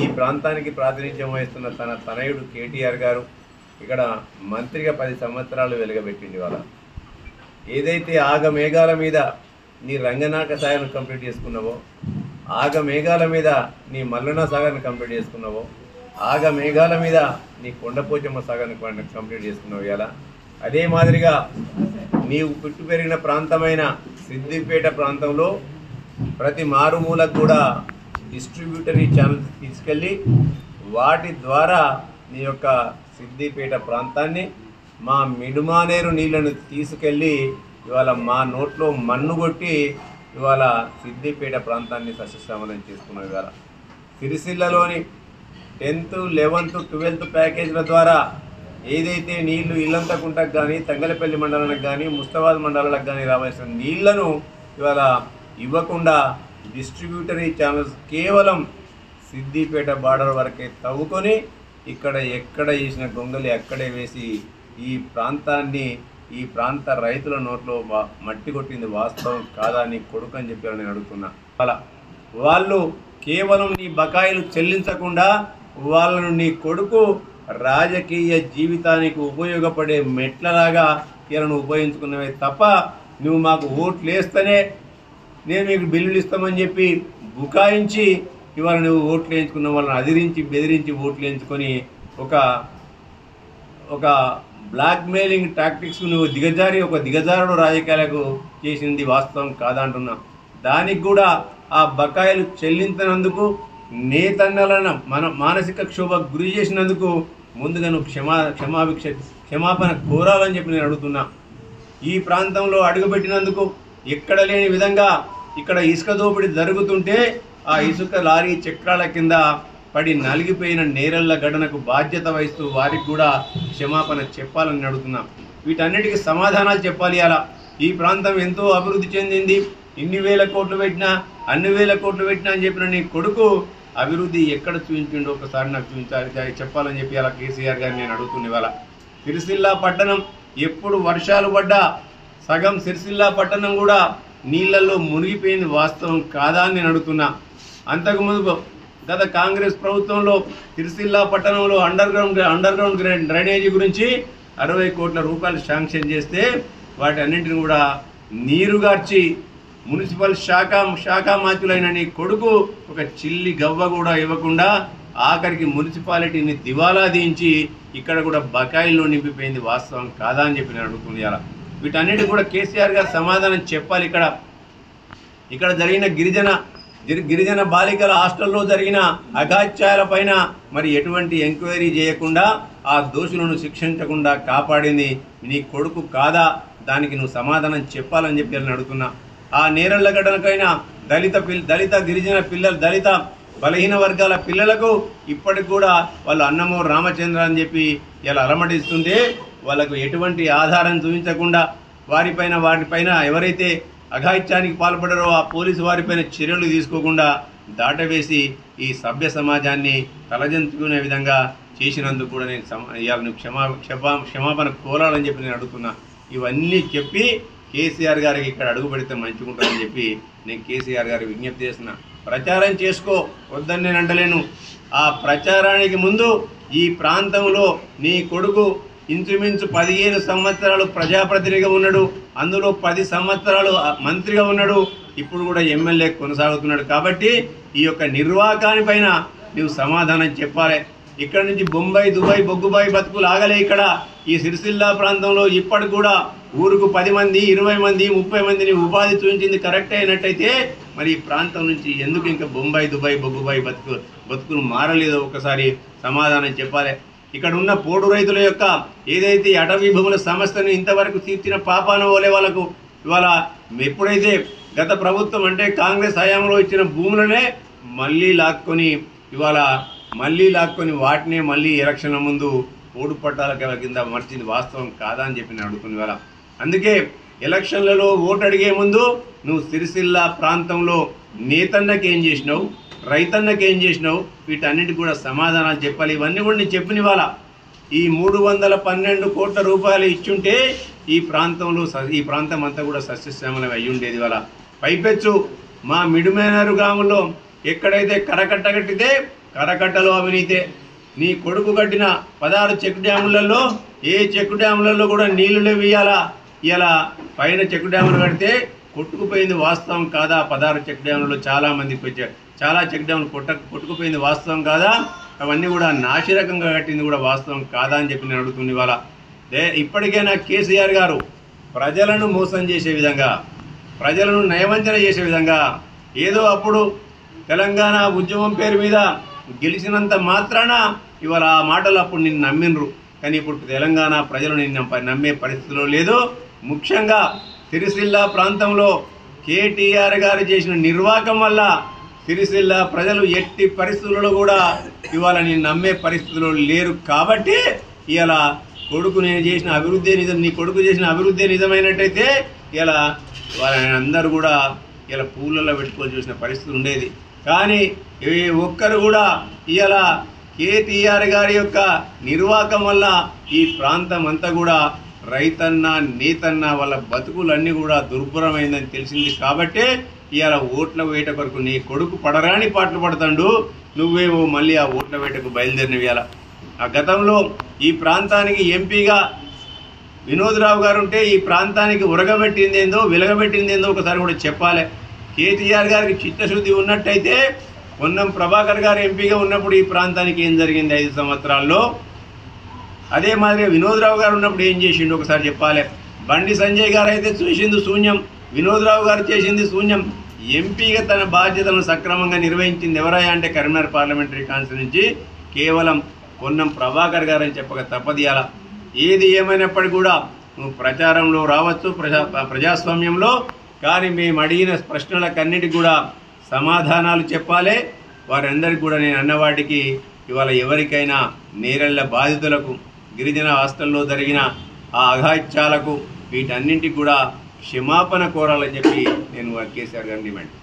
ఈ ప్రాంతానికి ప్రాతినిధ్యం వహిస్తున్న తన తనయుడు కేటీఆర్ గారు ఇక్కడ మంత్రిగా 10 సంవత్సరాలు వెలుగబెట్టింది. ఇవాళ ఏదైతే ఆగమేఘాల మీద నీ రంగనాయక సాగర్ను కంప్లీట్ చేసుకున్నావో, ఆగమేఘాల మీద నీ మల్లన్న సాగర్ను కంప్లీట్ చేసుకున్నావో, ఆగమేఘాల మీద నీ కొండపోచమ్మ సాగర్ను కంప్లీట్ చేసుకున్నావు. ఇవాళ అదే మాదిరిగా నీవు పుట్టు పెరిగిన ప్రాంతమైన సిద్దిపేట ప్రాంతంలో ప్రతి మారుమూలకు కూడా డిస్ట్రిబ్యూటరీ ఛానల్స్ తీసుకెళ్ళి వాటి ద్వారా నీ యొక్క సిద్దిపేట ప్రాంతాన్ని మా మిడుమానేరు నీళ్లను తీసుకెళ్ళి ఇవాళ మా నోట్లో మన్ను కొట్టి ఇవాళ సిద్దిపేట ప్రాంతాన్ని సస్యశ్యామలం చేసుకున్నాం. ఇవాళ సిరిసిల్లలోని 10th, 11th, 12th ప్యాకేజీల ద్వారా ఏదైతే నీళ్లు ఇల్లంతకుంటకు కానీ, తంగలపల్లి మండలానికి కానీ, ముస్తాబాద్ మండలాలకు కానీ రావాల్సిన నీళ్లను ఇవాళ ఇవ్వకుండా డిస్ట్రిబ్యూటరీ ఛానల్స్ కేవలం సిద్దిపేట బార్డర్ వరకే తవ్వుకొని ఇక్కడ ఎక్కడ చేసిన గొంగలి అక్కడే వేసి ఈ ప్రాంతాన్ని ఈ ప్రాంత రైతుల నోట్లో మట్టి కొట్టింది వాస్తవం కాదా నీ కొడుకు అని చెప్పి నేను అడుగుతున్నా. అలా వాళ్ళు కేవలం నీ బకాయిలు చెల్లించకుండా వాళ్ళను నీ కొడుకు రాజకీయ జీవితానికి ఉపయోగపడే మెట్లలాగా వీళ్ళను ఉపయోగించుకున్నవే తప్ప నువ్వు మాకు ఓట్లు వేస్తేనే నేను మీకు బిల్లులు ఇస్తామని చెప్పి బుకాయించి ఇవాళ నువ్వు ఓట్లు వేయించుకున్న వాళ్ళని అదిరించి బెదిరించి ఓట్లు వేయించుకొని ఒక బ్లాక్మెయిలింగ్ టాక్టిక్స్ నువ్వు దిగజారుడు రాజకీయాలకు చేసింది వాస్తవం కాదంటున్నా. దానికి కూడా ఆ బకాయిలు చెల్లించినందుకు నేతన్నలను మానసిక క్షోభకు గురి చేసినందుకు ముందుగా నువ్వు క్షమాపణ కోరాలని చెప్పి నేను అడుగుతున్నా. ఈ ప్రాంతంలో అడుగుపెట్టినందుకు ఎక్కడ లేని విధంగా ఇక్కడ ఇసుక దోపిడీ జరుగుతుంటే ఆ ఇసుక లారీ చక్రాల కింద పడి నలిగిపోయిన నేరళ్ల ఘటనకు బాధ్యత వహిస్తూ వారికి కూడా క్షమాపణ చెప్పాలని అడుగుతున్నాం. వీటన్నిటికీ సమాధానాలు చెప్పాలి. అలా ఈ ప్రాంతం ఎంతో అభివృద్ధి చెందింది, ఇన్ని వేల కోట్లు పెట్టినా అన్ని వేల కోట్లు పెట్టినా అని చెప్పిన నీ కొడుకు అభివృద్ధి ఎక్కడ చూపించిండో ఒకసారి నాకు చూపించాలి చెప్పాలని చెప్పి అలా కేసీఆర్ గారిని నేను అడుగుతున్నా. ఇవాళ సిరిసిల్ల పట్టణం ఎప్పుడు వర్షాలు పడ్డా సగం సిరిసిల్ల పట్టణం కూడా నీళ్లలో మునిగిపోయింది వాస్తవం కాదా అని నేను అడుగుతున్నా. అంతకుముందు గత కాంగ్రెస్ ప్రభుత్వంలో సిరిసిల్ల పట్టణంలో అండర్ గ్రౌండ్ డ్రైనేజీ గురించి 60 కోట్ల రూపాయలు శాంక్షన్ చేస్తే వాటి అన్నింటిని కూడా నీరుగార్చి మున్సిపల్ శాఖ మాత్రులైన నీ కొడుకు ఒక చిల్లి గవ్వ కూడా ఇవ్వకుండా ఆఖరికి మున్సిపాలిటీని దివాలా దించి ఇక్కడ కూడా బకాయిల్లో నింపిపోయింది వాస్తవం కాదా అని చెప్పి నేను అడుగుతున్నాను. వీటన్నిటి కూడా కేసీఆర్ గారు సమాధానం చెప్పాలి. ఇక్కడ జరిగిన గిరిజన బాలికల హాస్టల్లో జరిగిన అఘాత్యాల పైన మరి ఎటువంటి ఎంక్వైరీ చేయకుండా ఆ దోషులను శిక్షించకుండా కాపాడింది నీ కొడుకు కాదా? దానికి నువ్వు సమాధానం చెప్పాలని చెప్పి నేను అడుగుతున్నా. ఆ నేరళ్ల ఘటనకైనా దళిత గిరిజన పిల్లలు దళిత బలహీన వర్గాల పిల్లలకు ఇప్పటికి కూడా వాళ్ళు అన్నమో రామచంద్ర అని చెప్పి ఇలా అలమటిస్తుంటే వాళ్ళకు ఎటువంటి ఆధారం చూపించకుండా వాటిపైన ఎవరైతే అఘాయిత్యానికి పాల్పడారో ఆ పోలీసు వారిపైన చర్యలు తీసుకోకుండా దాటవేసి ఈ సభ్య సమాజాన్ని తలజంచుకునే విధంగా చేసినందుకు కూడా నేను ఇవాళ క్షమాపణ కోరాలని చెప్పి నేను అడుగుతున్నా. ఇవన్నీ చెప్పి కేసీఆర్ గారికి ఇక్కడ అడుగు పెడితే మంచిగుంటుందని చెప్పి నేను కేసీఆర్ గారికి విజ్ఞప్తి చేస్తున్నా. ప్రచారం చేసుకో వద్దని నేను అంటలేను. ఆ ప్రచారానికి ముందు ఈ ప్రాంతంలో నీ కొడుకు ఇంచుమించు 15 సంవత్సరాలు ప్రజాప్రతినిధిగా ఉన్నాడు, అందులో 10 సంవత్సరాలు మంత్రిగా ఉన్నాడు, ఇప్పుడు కూడా ఎమ్మెల్యే కొనసాగుతున్నాడు. కాబట్టి ఈ యొక్క నిర్వాకానిపైన నువ్వు సమాధానం చెప్పాలి. ఇక్కడ నుంచి బొంబాయి దుబాయ్ బొగ్గుబాయి బతుకులు ఆగలే. ఇక్కడ ఈ సిరిసిల్ల ప్రాంతంలో ఇప్పటికి కూడా ఊరుకు 10 మంది 20 మంది 30 మందిని ఉపాధి చూపించింది కరెక్ట్ అయినట్టయితే మరి ఈ ప్రాంతం నుంచి ఎందుకు ఇంకా బొంబాయి దుబాయ్ బొగ్గుబాయి బతుకులు మారలేదో ఒకసారి సమాధానం చెప్పాలి. ఇక్కడ ఉన్న పోడు రైతుల యొక్క ఏదైతే అటవీ భూముల సమస్యను ఇంతవరకు తీర్చిన పాపాన పోలే వాళ్ళకు ఇవాళ ఎప్పుడైతే గత ప్రభుత్వం అంటే కాంగ్రెస్ హయాంలో ఇచ్చిన భూములనే మళ్ళీ లాక్కొని వాటినే మళ్ళీ ఎలక్షన్ల ముందు పోడు పట్టాల కింద మార్చింది వాస్తవం కాదా అని చెప్పి నేను అడుగుతున్నా. ఇవాళ అందుకే ఎలక్షన్లలో ఓటు అడిగే ముందు నువ్వు సిరిసిల్ల ప్రాంతంలో నేతన్నకి ఏం చేసినావు, రైతన్నకి ఏం చేసినావు, వీటన్నిటి కూడా సమాధానాలు చెప్పాలి. ఇవన్నీ కూడా నేను చెప్పిన ఇవాళ ఈ 312 కోట్ల రూపాయలు ఇచ్చుంటే ఈ ప్రాంతం అంతా కూడా సస్యశ్యామలం అయ్యి ఉండేది. ఇవాళ పైపెచ్చు మా మిడుమేనరు గ్రామంలో ఎక్కడైతే కరకట్ట కట్టితే కరకట్టలో అవినీతే. నీ కొడుకు కట్టిన 16 చెక్ డ్యాములలో ఏ చెక్ డ్యాములలో కూడా నీళ్లు లేవు. ఇలా పైన చెక్ డ్యాములు కడితే కొట్టుకుపోయింది వాస్తవం కాదా? 16 చెక్ డ్యాములలో చాలా చెక్ డ్యాములు కొట్టుకుపోయింది వాస్తవం కాదా? అవన్నీ కూడా నాశరకంగా కట్టింది కూడా వాస్తవం కాదా అని చెప్పి నేను అడుగుతుంది. ఇవాళ ఇప్పటికైనా కేసీఆర్ గారు ప్రజలను మోసం చేసే విధంగా, ప్రజలను నయవంచన చేసే విధంగా ఏదో అప్పుడు తెలంగాణ ఉద్యమం పేరు మీద గెలిచినంత మాత్రాన ఇవాళ ఆ మాటలు అప్పుడు నిన్ను నమ్మినరు, కానీ ఇప్పుడు తెలంగాణ ప్రజలు నిన్ను నమ్మే పరిస్థితిలో లేదు. ముఖ్యంగా సిరిసిల్ల ప్రాంతంలో కేటీఆర్ గారు చేసిన నిర్వాకం వల్ల సిరిసిల్ల ప్రజలు ఎట్టి పరిస్థితులలో కూడా ఇవాళ నేను నమ్మే పరిస్థితుల్లో లేరు. కాబట్టి ఇవాళ నీ కొడుకు చేసిన అభివృద్ధి నిజమైనట్టయితే ఇలా వాళ్ళందరూ కూడా ఇలా పూలలో పెట్టుకొని చూసిన పరిస్థితి ఉండేది. కానీ ఏ ఒక్కరు కూడా ఇలా కేటీఆర్ గారి యొక్క నిర్వాకం వల్ల ఈ ప్రాంతం అంతా కూడా రైతన్న నేతన్న వాళ్ళ బతుకులన్నీ కూడా దుర్భరమైందని తెలిసింది కాబట్టే ఇవాళ ఓట్ల వేట కొరకు నీ కొడుకు పడరాని పాటలు పడతాడు, నువ్వేమో మళ్ళీ ఆ ఓట్ల వేటకు బయలుదేరినవి. ఇవాళ ఆ గతంలో ఈ ప్రాంతానికి ఎంపీగా వినోద్రావు గారు ఉంటే ఈ ప్రాంతానికి ఉరగబెట్టిందేందో వెలగబెట్టిందేందో ఒకసారి కూడా చెప్పాలి. కేటీఆర్ గారికి చిత్తశుద్ధి ఉన్నట్టయితే పొన్నం ప్రభాకర్ గారు ఎంపీగా ఉన్నప్పుడు ఈ ప్రాంతానికి ఏం జరిగింది 5 సంవత్సరాల్లో, అదే మాదిరిగా వినోద్రావు గారు ఉన్నప్పుడు ఏం చేసిండు ఒకసారి చెప్పాలి. బండి సంజయ్ గారు అయితే చేసింది శూన్యం, వినోద్రావు గారు చేసింది శూన్యం. ఎంపీగా తన బాధ్యతలను సక్రమంగా నిర్వహించింది ఎవరయ్యా అంటే కరీంనగర్ పార్లమెంటరీ కాన్స్టిట్యూన్సీ నుంచి కేవలం పొన్నం ప్రభాకర్ గారు అని చెప్పక తప్పదియాల. ఏది ఏమైనప్పటికీ కూడా నువ్వు ప్రచారంలో రావచ్చు ప్రజాస్వామ్యంలో, కానీ మేము అడిగిన ప్రశ్నలకన్నిటికీ కూడా సమాధానాలు చెప్పాలి. వారందరికీ కూడా నేను అన్నవాటికి ఇవాళ ఎవరికైనా నేరెళ్ల బాధితులకు గిరిజన హాస్టల్లో జరిగిన ఆ అఘాయిత్యాలకు వీటన్నింటికి కూడా క్షమాపణ కోరాలని చెప్పి నేను కేసీఆర్ గారిని డిమాండ్.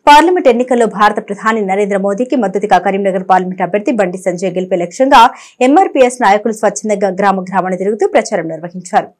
పార్లమెంట్ ఎన్నికల్లో భారత ప్రధాని నరేంద్ర మోదీకి మద్దతుగా కరీంనగర్ పార్లమెంట్ అభ్యర్థి బండి సంజయ్ గెలిపే లక్ష్యంగా ఎంఆర్పీఎస్ నాయకులు స్వచ్ఛందంగా గ్రామాన్ని తిరుగుతూ ప్రచారం నిర్వహించారు.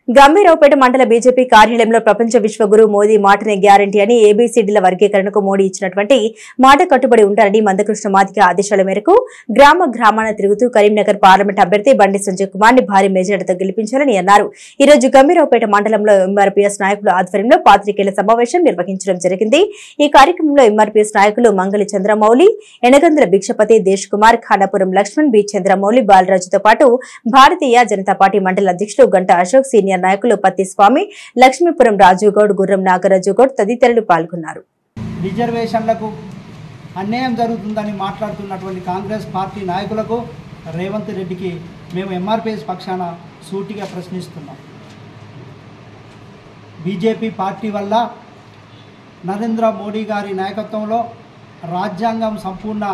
గంభీరావుపేట మండల బీజేపీ కార్యాలయంలో ప్రపంచ విశ్వగురు మోదీ మాటనే గ్యారంటీ అని ఏబీసీడీల వర్గీకరణకు మోడీ ఇచ్చినటువంటి మాట కట్టుబడి ఉంటారని మందకృష్ణ మాదిగ ఆదేశాల మేరకు గ్రామాన్ని తిరుగుతూ కరీంనగర్ పార్లమెంట్ అభ్యర్థి బండి సంజయ్ కుమార్ ని భారీ మెజార్టీతో గెలిపించాలని అన్నారు. ఈ రోజు గంభీరావుపేట మండలంలో ఎంఆర్పీఎస్ నాయకుల ఆధ్వర్యంలో పాత్రికేయుల సమావేశం నిర్వహించడం జరిగింది. ఈ కార్యక్రమంలో ఎంఆర్పీఎస్ నాయకులు మంగళి చంద్రమౌళి, ఎనగంద్ర భిక్షపతి, దేశ్ కుమార్, ఖానాపురం లక్ష్మణ్, బి చంద్రమౌళి, బాలరాజుతో పాటు భారతీయ జనతా పార్టీ మండల అధ్యక్షులు గంట అశోక్, సీనియర్ నాయకులు పత్తి స్వామి, లక్ష్మీపురం రాజుగౌడ్, గుర్రం నాగరాజుగౌడ్ తదితరులు పాల్గొన్నారు. రిజర్వేషన్లకు అన్యాయం జరుగుతుందని మాట్లాడుతున్నటువంటి కాంగ్రెస్ పార్టీ నాయకులకు రేవంత్ రెడ్డికి మేము ఎంఆర్పీఎస్ పక్షాన సూటిగా ప్రశ్నిస్తున్నాం. బీజేపీ పార్టీ వల్ల నరేంద్ర మోడీ గారి నాయకత్వంలో రాజ్యాంగం సంపూర్ణ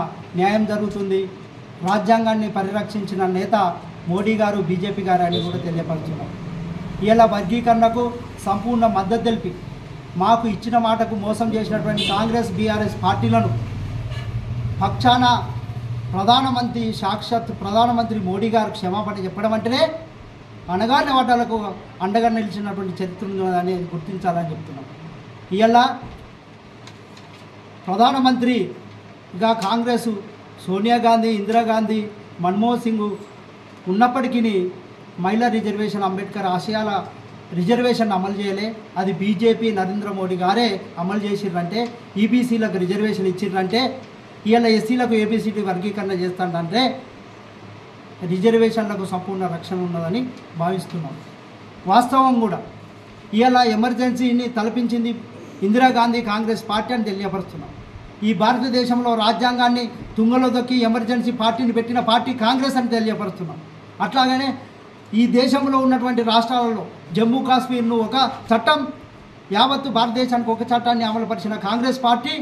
న్యాయం జరుగుతుంది. రాజ్యాంగాన్ని పరిరక్షించిన నేత మోడీ గారు, బీజేపీ గారు అని కూడా తెలియపరుస్తున్నాం. ఇలా వర్గీకరణకు సంపూర్ణ మద్దతు తెలిపి మాకు ఇచ్చిన మాటకు మోసం చేసినటువంటి కాంగ్రెస్ బీఆర్ఎస్ పార్టీలను పక్షాన సాక్షాత్ ప్రధానమంత్రి మోడీ గారు క్షమాపణ చెప్పడం అంటేనే అణగారిన వర్గాలకు అండగా నిలిచినటువంటి చరిత్ర ఉందని గుర్తించాలని చెప్తున్నాం. ఇలా ప్రధానమంత్రిగా కాంగ్రెస్ సోనియా గాంధీ, ఇందిరాగాంధీ, మన్మోహన్ సింగ్ ఉన్నప్పటికీ మహిళా రిజర్వేషన్, అంబేద్కర్ ఆశయాల రిజర్వేషన్ అమలు చేయలే. అది బీజేపీ నరేంద్ర మోడీ గారే అమలు చేసిర్రంటే, ఈబీసీలకు రిజర్వేషన్ ఇచ్చిర్రంటే, ఇవాళ ఎస్సీలకు ఏబీసీటీ వర్గీకరణ చేస్తాడంటే రిజర్వేషన్లకు సంపూర్ణ రక్షణ ఉన్నదని భావిస్తున్నాం. వాస్తవం కూడా ఇవాళ ఎమర్జెన్సీని తలపించింది ఇందిరాగాంధీ కాంగ్రెస్ పార్టీ అని తెలియపరుస్తున్నాం. ఈ భారతదేశంలో రాజ్యాంగాన్ని తుంగలో దొక్కి ఎమర్జెన్సీ పార్టీని పెట్టిన పార్టీ కాంగ్రెస్ అని తెలియపరుస్తున్నాం. అట్లాగనే ఈ దేశంలో ఉన్నటువంటి రాష్ట్రాలలో జమ్మూ కాశ్మీర్ను ఒక చట్టం, యావత్తు భారతదేశానికి ఒక చట్టాన్ని అమలుపరిచిన కాంగ్రెస్ పార్టీ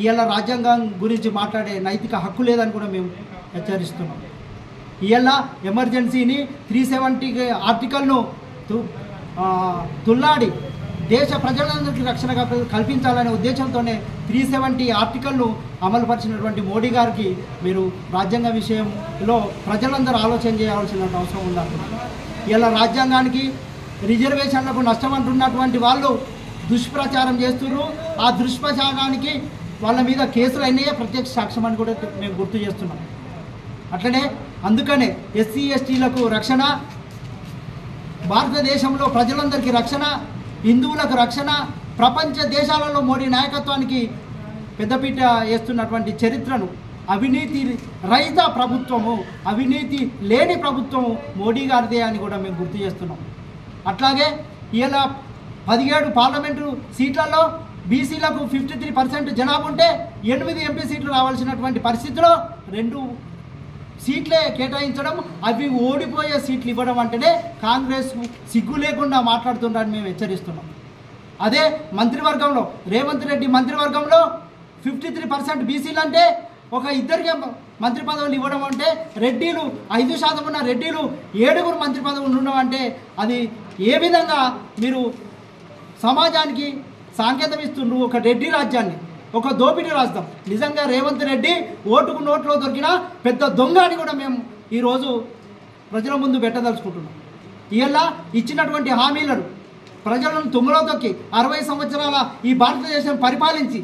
ఇవాళ రాజ్యాంగం గురించి మాట్లాడే నైతిక హక్కు లేదని కూడా మేము హెచ్చరిస్తున్నాం. ఇవాళ ఎమర్జెన్సీని 370 ఆర్టికల్ను తుల్లాడి దేశ ప్రజలందరికీ రక్షణ కల్పించాలనే ఉద్దేశంతోనే 370 ఆర్టికల్ను అమలుపరిచినటువంటి మోడీ గారికి మీరు రాజ్యాంగ విషయంలో ప్రజలందరూ ఆలోచన చేయాల్సిన అవసరం ఉందంటున్నారు. ఇలా రాజ్యాంగానికి రిజర్వేషన్లకు నష్టం అంటున్నటువంటి వాళ్ళు దుష్ప్రచారం చేస్తున్నారు. ఆ దుష్ప్రచారానికి వాళ్ళ మీద కేసులు అయినాయే ప్రత్యక్ష సాక్ష్యం అని కూడా మేము గుర్తు చేస్తున్నాం. అట్లనే అందుకనే ఎస్సీ ఎస్టీలకు రక్షణ, భారతదేశంలో ప్రజలందరికీ రక్షణ, హిందువులకు రక్షణ, ప్రపంచ దేశాలలో మోడీ నాయకత్వానికి పెద్దపీట వేస్తున్నటువంటి చరిత్రను, అవినీతి రహిత ప్రభుత్వము, అవినీతి లేని ప్రభుత్వము మోడీ గారిదే అని కూడా మేము గుర్తు చేస్తున్నాం. అట్లాగే ఇలా 17 పార్లమెంటు సీట్లలో బీసీలకు 53% జనాభా ఉంటే 8 ఎంపీ సీట్లు రావాల్సినటువంటి పరిస్థితిలో 2 సీట్లే కేటాయించడం, అవి ఓడిపోయే సీట్లు ఇవ్వడం అంటేనే కాంగ్రెస్ సిగ్గు లేకుండా మాట్లాడుతుందని మేము హెచ్చరిస్తున్నాం. అదే మంత్రివర్గంలో రేవంత్ రెడ్డి మంత్రివర్గంలో 53% బీసీలు అంటే ఒక 2 మంత్రి పదవులు ఇవ్వడం అంటే, రెడ్డిలు 5% ఉన్న రెడ్డిలు 7 మంత్రి పదవులు ఉండడం అంటే అది ఏ విధంగా మీరు సమాజానికి సాంకేతం ఇస్తున్నారు? ఒక రెడ్డి రాజ్యాన్ని, ఒక దోపిడీ రాజ్యం. నిజంగా రేవంత్ రెడ్డి ఓటుకు నోట్లో దొరికిన పెద్ద దొంగ అని కూడా మేము ఈరోజు ప్రజల ముందు పెట్టదలుచుకుంటున్నాం. ఇలా ఇచ్చినటువంటి హామీలను ప్రజలను తుమ్ములో తొక్కి 60 సంవత్సరాల ఈ భారతదేశం పరిపాలించి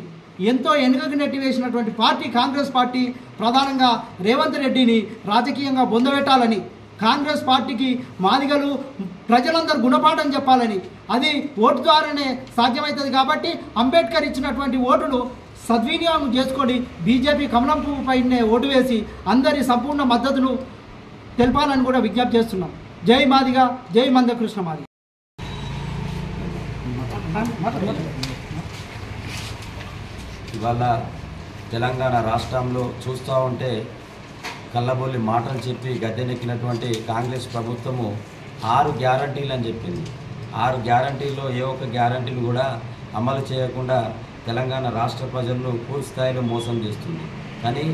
ఎంతో వెనుకకు నెట్టివేసినటువంటి పార్టీ కాంగ్రెస్ పార్టీ ప్రధానంగా రేవంత్ రెడ్డిని రాజకీయంగా బొందబెట్టాలని, కాంగ్రెస్ పార్టీకి మాదిగలు ప్రజలందరూ గుణపాఠం చెప్పాలని, అది ఓటు ద్వారానే సాధ్యమవుతుంది. కాబట్టి అంబేద్కర్ ఇచ్చినటువంటి ఓటును సద్వినియోగం చేసుకొని బీజేపీ కమలం పువ్వు పైనే ఓటు వేసి అందరి సంపూర్ణ మద్దతును తెలపాలని కూడా విజ్ఞప్తి చేస్తున్నాం. జై మాదిగా, జై మందకృష్ణ మాదిగ. ఇవాళ తెలంగాణ రాష్ట్రంలో చూస్తూ ఉంటే కళ్ళబొల్లి మాటలు చెప్పి గద్దెనెక్కినటువంటి కాంగ్రెస్ ప్రభుత్వము 6 గ్యారంటీలు అని చెప్పింది. 6 గ్యారంటీల్లో ఏ ఒక్క గ్యారంటీని కూడా అమలు చేయకుండా తెలంగాణ రాష్ట్ర ప్రజలను పూర్తి స్థాయిలో మోసం చేస్తుంది. కానీ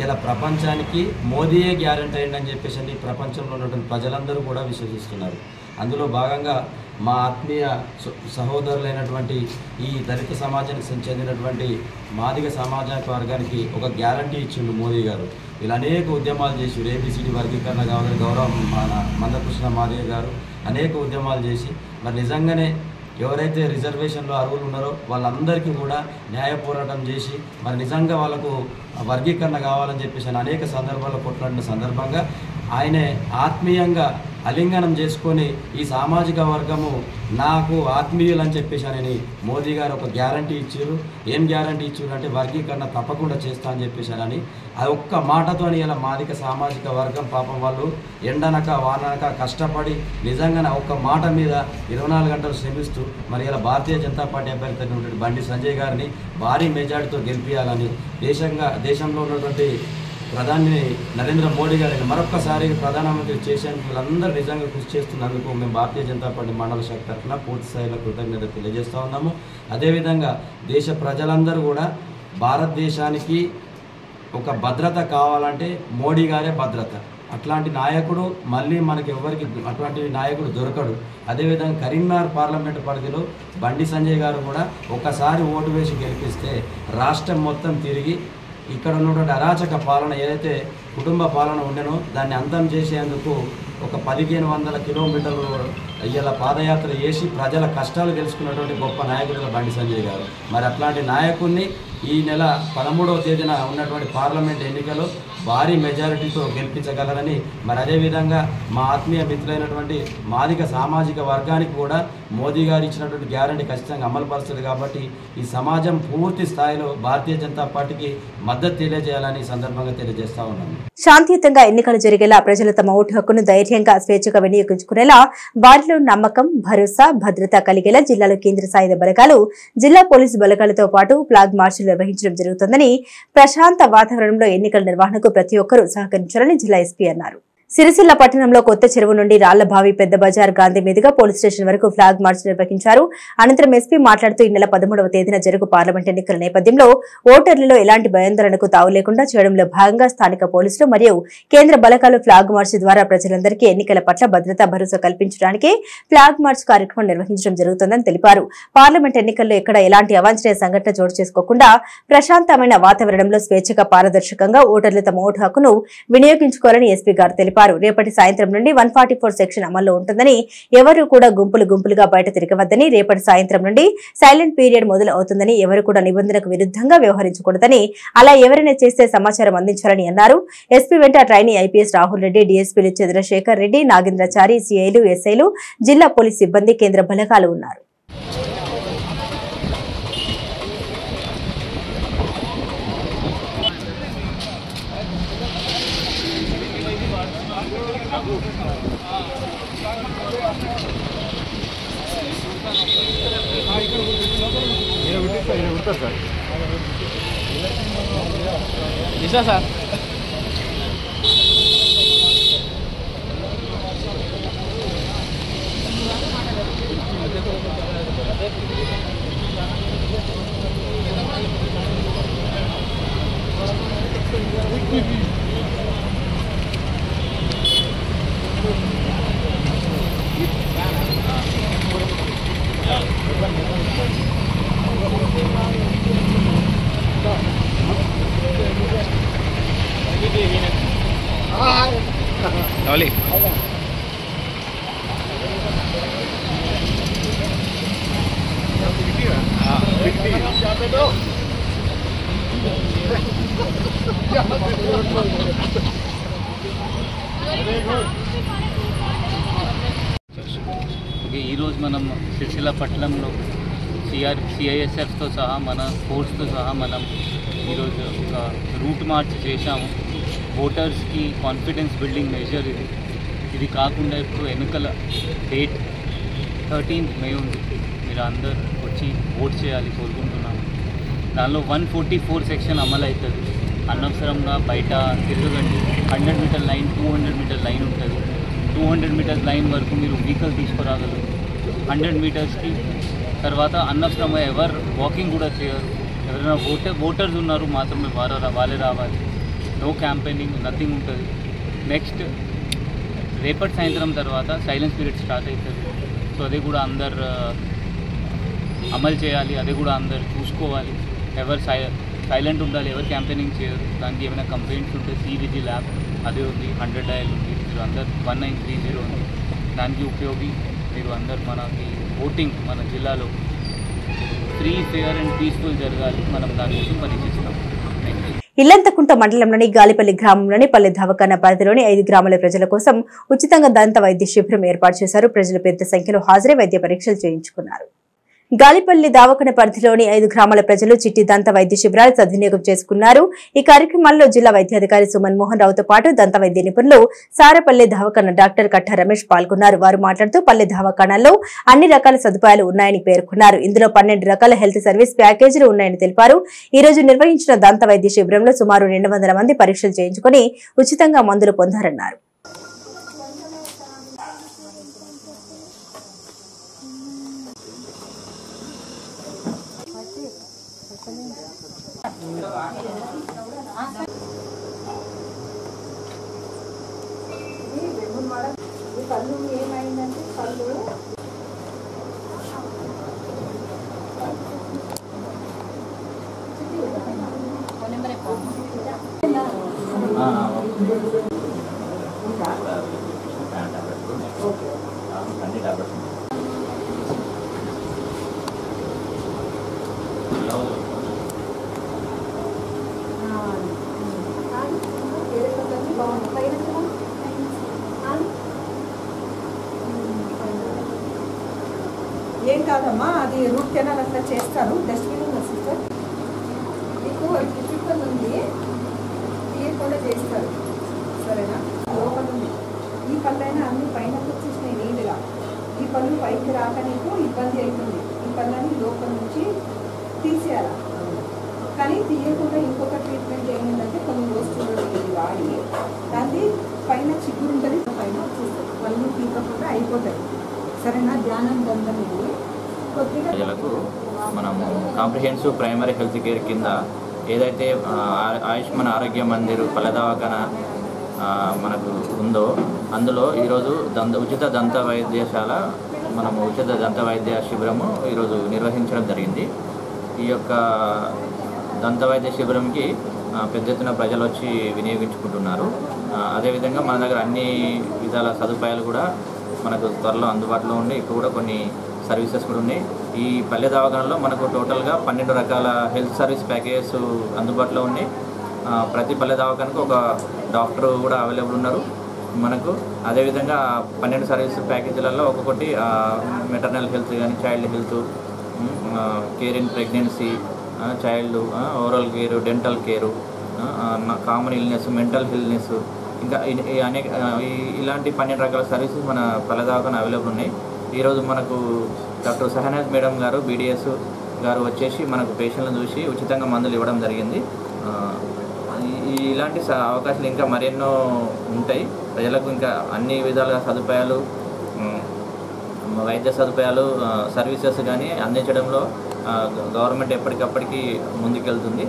ఇలా ప్రపంచానికి మోదీయే గ్యారంటీ అయిందని చెప్పేసి ప్రపంచంలో ఉన్నటువంటి ప్రజలందరూ కూడా విశ్వసిస్తున్నారు. అందులో భాగంగా మా ఆత్మీయ సహోదరులైనటువంటి ఈ దళిత సమాజానికి చెందినటువంటి మాదిగ సామాజిక వర్గానికి ఒక గ్యారంటీ ఇచ్చిండు మోదీ గారు. ఇలా అనేక ఉద్యమాలు చేసి ఏబిసిడి వర్గీకరణ కావాలని గౌరవం మన మందకృష్ణ మాదిగ గారు అనేక ఉద్యమాలు చేసి మరి నిజంగానే ఎవరైతే రిజర్వేషన్లో అర్హులు ఉన్నారో వాళ్ళందరికీ కూడా న్యాయ పోరాటం చేసి మరి నిజంగా వాళ్ళకు వర్గీకరణ కావాలని చెప్పేసి అనేక సందర్భాల్లో కొట్లాడిన సందర్భంగా ఆయనే ఆత్మీయంగా అలింగనం చేసుకొని ఈ సామాజిక వర్గము నాకు ఆత్మీయులు అని చెప్పేసి అని మోదీ గారు ఒక గ్యారంటీ ఇచ్చారు. ఏం గ్యారంటీ ఇచ్చారు అంటే వర్గీకరణ తప్పకుండా చేస్తా అని చెప్పేసి అని ఆ ఒక్క మాటతో ఇలా మాదిక సామాజిక వర్గం పాపం వాళ్ళు ఎండనక వాననక కష్టపడి నిజంగానే ఒక్క మాట మీద 24 గంటలు శ్రమిస్తూ మరి ఇలా భారతీయ జనతా పార్టీ అభ్యర్థి బండి సంజయ్ గారిని భారీ మెజార్టీతో గెలిపించాలని దేశంలో ఉన్నటువంటి ప్రధాని నరేంద్ర మోడీ గారిని మరొక్కసారి ప్రధానమంత్రి చేసేందుకు వీళ్ళందరూ నిజంగా కృషి చేస్తున్నందుకు మేము భారతీయ జనతా పార్టీ మండల శాఖ తరఫున పూర్తి స్థాయిలో కృతజ్ఞత తెలియజేస్తూ ఉన్నాము. అదేవిధంగా దేశ ప్రజలందరూ కూడా భారతదేశానికి ఒక భద్రత కావాలంటే మోడీ గారే భద్రత. అట్లాంటి నాయకుడు మళ్ళీ మనకి ఎవరికి అటువంటి నాయకుడు దొరకడు. అదేవిధంగా కరీంనగర్ పార్లమెంటు పరిధిలో బండి సంజయ్ గారు కూడా ఒక్కసారి ఓటు వేసి గెలిపిస్తే రాష్ట్రం మొత్తం తిరిగి ఇక్కడ ఉన్నటువంటి అరాచక పాలన ఏదైతే కుటుంబ పాలన ఉండేనో దాన్ని అంతం చేసేందుకు ఒక 1500 కిలోమీటర్లు ఇలా పాదయాత్ర చేసి ప్రజల కష్టాలు తెలుసుకున్నటువంటి గొప్ప నాయకుడుగా బండి సంజయ్ గారు. మరి అట్లాంటి నాయకుడిని ఈ నెల 13వ తేదీన ఉన్నటువంటి పార్లమెంట్ ఎన్నికలో భారీ మెజారిటీతో గెలిపించగలరని మరి అదేవిధంగా మా ఆత్మీయ మిత్రులైనటువంటి మాదిక సామాజిక వర్గానికి కూడా మోదీ గారు ఇచ్చినటువంటి గ్యారంటీ ఖచ్చితంగా అమలు పరుస్తుంది. కాబట్టి ఈ సమాజం పూర్తి స్థాయిలో భారతీయ జనతా పార్టీకి మద్దతు తెలియజేయాలని సందర్భంగా తెలియజేస్తా ఉన్నాను. శాంతియుతంగా ఎన్నికలు జరిగేలా ప్రజలు తమ ఓటు హక్కును ధైర్యంగా స్వేచ్ఛగా వినియోగించుకునేలా వారిలో నమ్మకం, భరోసా, భద్రత కలిగేలా జిల్లాలో కేంద్ర సాయుధ బలగాలు, జిల్లా పోలీసు బలగాలతో పాటు ఫ్లాగ్ మార్చులు నిర్వహించడం జరుగుతుందని, ప్రశాంత వాతావరణంలో ఎన్నికల నిర్వహణకు ప్రతి ఒక్కరూ సహకరించాలని జిల్లా ఎస్పీ అన్నారు. సిరిసిల్ల పట్టణంలో కొత్త చెరువు నుండి రాళ్లబావి, పెద్ద బజార్, గాంధీ మీదుగా పోలీస్ స్టేషన్ వరకు ఫ్లాగ్ మార్చ్ నిర్వహించారు. అనంతరం ఎస్పీ మాట్లాడుతూ ఈ నెల 13వ తేదీన జరుగు పార్లమెంట్ ఎన్నికల నేపథ్యంలో ఓటర్లలో ఎలాంటి భయాందోళనకు తావు లేకుండా చేయడంలో భాగంగా స్థానిక పోలీసులు మరియు కేంద్ర బలగాలు ఫ్లాగ్ మార్చ్ ద్వారా ప్రజలందరికీ ఎన్నికల పట్ల భద్రతా భరోసా కల్పించడానికి ఫ్లాగ్ మార్చ్ కార్యక్రమం నిర్వహించడం జరుగుతుందని తెలిపారు. పార్లమెంట్ ఎన్నికల్లో ఎక్కడ ఎలాంటి అవాంఛనీయ సంఘటన చోటు చేసుకోకుండా ప్రశాంతమైన వాతావరణంలో స్వేచ్ఛగా, పారదర్శకంగా ఓటర్లు తమ ఓటు హక్కును వినియోగించుకోవాలని ఎస్పీ గారు తెలిపారు. రేపటి సాయంత్రం నుండి 144 సెక్షన్ అమల్లో ఉంటుందని, ఎవరు కూడా గుంపులుగా బయట తిరగవద్దని, రేపటి సాయంత్రం నుండి సైలెంట్ పీరియడ్ మొదలు అవుతుందని, ఎవరు కూడా నిబంధనకు విరుద్ధంగా వ్యవహరించకూడదని, అలా ఎవరైనా చేస్తే సమాచారం అందించాలని అన్నారు. ఎస్పీ వెంట ట్రైనీ ఐపీఎస్ రాహుల్ రెడ్డి, డీఎస్పీలు చంద్రశేఖర్ రెడ్డి, నాగేంద్రచారి, సీఐలు, ఎస్ఐలు, జిల్లా పోలీస్ సిబ్బంది, కేంద్ర బలగాలు ఉన్నారు. సార్ ఈరోజు మనం సిరిసిల్ల పట్టణంలో సిఐఎస్ఎఫ్తో సహా మన ఫోర్స్తో సహా మనం ఈరోజు ఒక రూట్ మార్చ్ చేశాము. ఓటర్స్కి కాన్ఫిడెన్స్ బిల్డింగ్ మెజర్ ఇది కాకుండా ఇప్పుడు ఎన్నికల డేట్ 13th May ఉంది. మీరు అందరు వచ్చి ఓట్ చేయాలి కోరుకుంటున్నాము. దానిలో 144 సెక్షన్ అమలు అవుతుంది. అనవసరంగా బయట తిరగండి. 100 మీటర్ లైన్ 200 మీటర్ లైన్ ఉంటుంది. 200 మీటర్స్ లైన్ వరకు మీరు వెహికల్ తీసుకురాగలరు. 100 మీటర్స్కి తర్వాత అనవసరంగా ఎవరు వాకింగ్ కూడా చేయరు. ఎవరైనా ఓటర్స్ ఉన్నారు మాత్రమే వాళ్ళే రావాలి. నో క్యాంపెయినింగ్ నథింగ్ ఉంటుంది. నెక్స్ట్ రేపటి సాయంత్రం తర్వాత సైలెన్స్ పీరియడ్ స్టార్ట్ అవుతుంది. సో అది కూడా అందరు అమలు చేయాలి. అది కూడా అందరు చూసుకోవాలి. ఎవరు సైలెంట్ ఉండాలి. ఎవరు క్యాంపెయినింగ్ చేయరు. దానికి ఏమైనా కంప్లైంట్స్ ఉంటే CVG ల్యాబ్ అదే ఉంది. 100 డయల్ ఉంది. మీరు అందరు 1930 ఉంది. దానికి ఉపయోగి మీరు అందరు మనకి ఓటింగ్ మన జిల్లాలో ఫ్రీ, ఫెయిర్ అండ్ పీస్ఫుల్ జరగాలి. మనం దాని కోసం పనిచేస్తాం. ఇల్లంతకుంట మండలంలోని గాలిపల్లి గ్రామంలోని పల్లె దవాఖానా పరిధిలోని 5 గ్రామాల ప్రజల కోసం ఉచితంగా దంత వైద్య శిబిరం ఏర్పాటు చేశారు. ప్రజలు పెద్ద సంఖ్యలో హాజరై వైద్య పరీక్షలు చేయించుకున్నారు. గాలిపల్లి దవాఖానా పరిధిలోని 5 గ్రామాల ప్రజలు చిట్టి దంత వైద్య శిబిరాలు సద్వినియోగం చేసుకున్నారు. ఈ కార్యక్రమాల్లో జిల్లా వైద్యాధికారి సుమన్ మోహన్ రావుతో పాటు దంత వైద్య నిపుణులు సారపల్లి దవాఖానా డాక్టర్ కట్ట రమేష్ పాల్గొన్నారు. వారు మాట్లాడుతూ పల్లె దవాఖానాల్లో అన్ని రకాల సదుపాయాలు ఉన్నాయని పేర్కొన్నారు. ఇందులో 12 రకాల హెల్త్ సర్వీస్ ప్యాకేజీలు ఉన్నాయని తెలిపారు. ఈ రోజు నిర్వహించిన దంత వైద్య శిబిరంలో సుమారు 200 మంది పరీక్షలు చేయించుకుని ఉచితంగా మందులు పొందారన్నారు. కళ్ళు ఏమైందంటే కళ్ళు ఏం కాదమ్మా, అది రూట్ కెనాల్ అట్లా చేస్తారు. డస్ట్బిన్ ఉంది సిస్టర్, మీకు చుట్టుపక్కల ఉంది తీయకుండా చేస్తారు. సరేనా? లోపల ఉంది. ఈ పళ్ళైనా అన్ని పైన వచ్చేసినాయి నీట్గా. ఈ పళ్ళు పైకి రాక నీకు ఇబ్బంది అవుతుంది. ఈ పళ్ళని లోపల నుంచి తీసేయాలి. కానీ తీయకుండా ఇంకొక ట్రీట్మెంట్ ఏముందంటే కొన్ని రోజులు ఇది వాడి దాన్ని పైన చిగురు ఉంటుంది, పైన వచ్చేస్తుంది. పళ్ళు తీయకుండా అయిపోతుంది. సరేనా? ధ్యానం దండం ప్రజలకు మనము కాంప్రిహెన్సివ్ ప్రైమరీ హెల్త్ కేర్ కింద ఏదైతే ఆయుష్మాన్ ఆరోగ్య మందిర్ పల్లె దవాఖానా మనకు ఉందో అందులో ఈరోజు ఉచిత దంత వైద్యశాల ఉచిత దంత వైద్య శిబిరము ఈరోజు నిర్వహించడం జరిగింది. ఈ యొక్క దంత వైద్య శిబిరంకి పెద్ద ఎత్తున ప్రజలు వచ్చి వినియోగించుకుంటున్నారు. అదేవిధంగా మన దగ్గర అన్ని విధాల సదుపాయాలు కూడా మనకు త్వరలో అందుబాటులో ఉండి ఇక్కడ కూడా కొన్ని సర్వీసెస్ కూడా ఉన్నాయి. ఈ పల్లె దవాఖానలో మనకు టోటల్గా 12 రకాల హెల్త్ సర్వీస్ ప్యాకేజెస్ అందుబాటులో ఉన్నాయి. ప్రతి పల్లె దవాఖానకు ఒక డాక్టర్ కూడా అవైలబుల్ ఉన్నారు మనకు. అదేవిధంగా 12 సర్వీస్ ప్యాకేజీలలో ఒక్కొక్కటి మెటర్నల్ హెల్త్ కానీ, child health, care in pregnancy, child oral care, dental care, common illness, mental illness, ఇంకా అనేక ఇలాంటి 12 రకాల సర్వీసెస్ మన పల్లె దవాఖాన అవైలబుల్ ఉన్నాయి. ఈరోజు మనకు డాక్టర్ సహనాజ్ మేడం గారు BDS గారు వచ్చేసి మనకు పేషెంట్లను చూసి ఉచితంగా మందులు ఇవ్వడం జరిగింది. ఇలాంటి అవకాశాలు ఇంకా మరెన్నో ఉంటాయి. ప్రజలకు ఇంకా అన్ని విధాలుగా సదుపాయాలు, వైద్య సదుపాయాలు, సర్వీసెస్ కానీ అందించడంలో గవర్నమెంట్ ఎప్పటికప్పటికి ముందుకెళ్తుంది.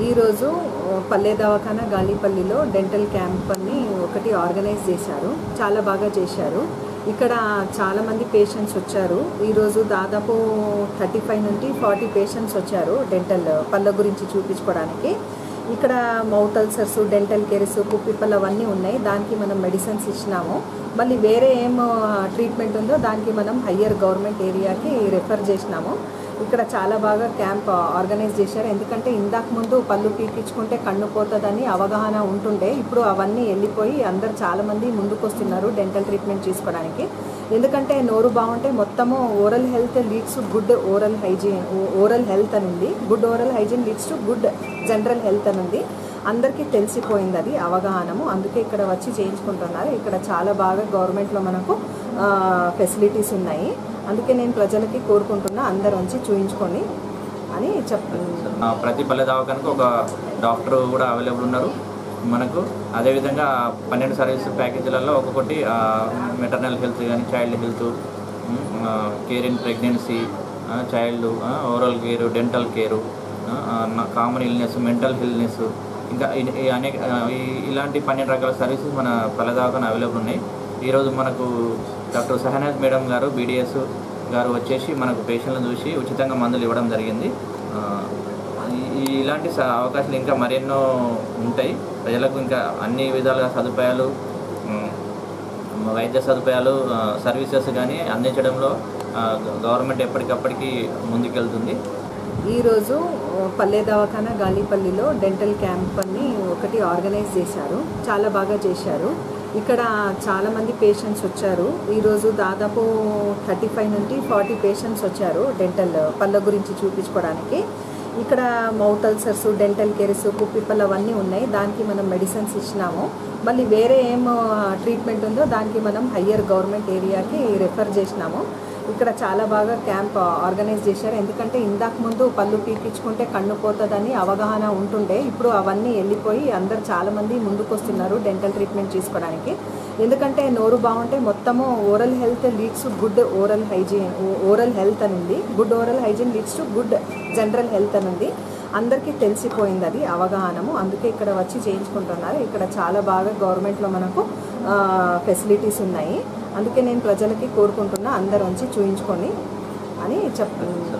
ఈరోజు పల్లె దవాఖానా గాలిపల్లిలో డెంటల్ క్యాంప్ అని ఒకటి ఆర్గనైజ్ చేశారు. చాలా బాగా చేశారు. ఇక్కడ చాలామంది పేషెంట్స్ వచ్చారు. ఈరోజు దాదాపు 35 నుండి 40 పేషెంట్స్ వచ్చారు డెంటల్ పళ్ళ గురించి చూపించుకోవడానికి. ఇక్కడ మౌత్ అల్సర్స్, డెంటల్ కేర్స్, కుప్పిపళ్ళు అవన్నీ ఉన్నాయి. దానికి మనం మెడిసిన్స్ ఇచ్చినాము. మళ్ళీ వేరే ఏం ట్రీట్మెంట్ ఉందో దానికి మనం హయ్యర్ గవర్నమెంట్ ఏరియాకి రెఫర్ చేసినాము. ఇక్కడ చాలా బాగా క్యాంప్ ఆర్గనైజ్ చేశారు. ఎందుకంటే ఇందాక ముందు పళ్ళు పీకించుకుంటే కన్ను పోతుందని అవగాహన ఉంటుండే, ఇప్పుడు అవన్నీ వెళ్ళిపోయి అందరు చాలామంది ముందుకు వస్తున్నారు డెంటల్ ట్రీట్మెంట్ తీసుకోవడానికి. ఎందుకంటే నోరు బాగుంటే మొత్తము oral health leads to good oral hygiene, oral health అని ఉంది. Good oral hygiene leads to good general health అని ఉంది. అందరికీ తెలిసిపోయింది అది అవగాహనము, అందుకే ఇక్కడ వచ్చి చేయించుకుంటున్నారు. ఇక్కడ చాలా బాగా గవర్నమెంట్లో మనకు ఫెసిలిటీస్ ఉన్నాయి. అందుకే నేను ప్రజలకి కోరుకుంటున్నా అందరు వచ్చి చూయించుకొని అని చెప్తున్నాను. ప్రతి పల్లె దవాఖానకు ఒక డాక్టర్ కూడా అవైలబుల్ ఉన్నారు మనకు. అదేవిధంగా 12 సర్వీస్ ప్యాకేజీలలో ఒక్కొక్కటి మెటర్నల్ హెల్త్ కానీ, child health, care in pregnancy, child oral care, dental care, common illness, mental illness, ఇంకా అనేక ఇలాంటి 12 రకాల సర్వీసెస్ మన పల్లె దవాఖాన అవైలబుల్ ఉన్నాయి. ఈరోజు మనకు డాక్టర్ సహనాజ్ మేడం గారు BDS గారు వచ్చేసి మనకు పేషెంట్లను చూసి ఉచితంగా మందులు ఇవ్వడం జరిగింది. ఇలాంటి అవకాశాలు ఇంకా మరెన్నో ఉంటాయి. ప్రజలకు ఇంకా అన్ని విధాలుగా సదుపాయాలు, వైద్య సదుపాయాలు, సర్వీసెస్ కానీ అందించడంలో గవర్నమెంట్ ఎప్పటికప్పటికి ముందుకెళ్తుంది. ఈరోజు పల్లె దవాఖాన గాలిపల్లిలో డెంటల్ క్యాంప్ అని ఒకటి ఆర్గనైజ్ చేశారు. చాలా బాగా చేశారు. ఇక్కడ చాలామంది పేషెంట్స్ వచ్చారు. ఈరోజు దాదాపు 35 నుండి 40 పేషెంట్స్ వచ్చారు డెంటల్ పళ్ళ గురించి చూపించుకోవడానికి. ఇక్కడ మౌత్ అల్సర్స్, డెంటల్ కేర్స్, కుప్పిపళ్ళు అవన్నీ ఉన్నాయి. దానికి మనం మెడిసిన్స్ ఇచ్చినాము. మళ్ళీ వేరే ఏం ట్రీట్మెంట్ ఉందో దానికి మనం హయ్యర్ గవర్నమెంట్ ఏరియాకి రెఫర్ చేసినాము. ఇక్కడ చాలా బాగా క్యాంప్ ఆర్గనైజ్ చేశారు. ఎందుకంటే ఇందాక ముందు పళ్ళు పీకించుకుంటే కన్ను పోతుందని అవగాహన ఉంటుండే, ఇప్పుడు అవన్నీ వెళ్ళిపోయి అందరు చాలామంది ముందుకు వస్తున్నారు డెంటల్ ట్రీట్మెంట్ తీసుకోవడానికి. ఎందుకంటే నోరు బాగుంటే మొత్తము oral health leads to good oral hygiene, oral health అని ఉంది. Good oral hygiene leads to good general health అని ఉంది. అందరికీ తెలిసిపోయింది అది అవగాహనము, అందుకే ఇక్కడ వచ్చి చేయించుకుంటున్నారు. ఇక్కడ చాలా బాగా గవర్నమెంట్లో మనకు ఫెసిలిటీస్ ఉన్నాయి. అందుకే నేను ప్రజలకి కోరుకుంటున్నా అందరు వచ్చి చూయించుకొని అని చెప్తున్నాను.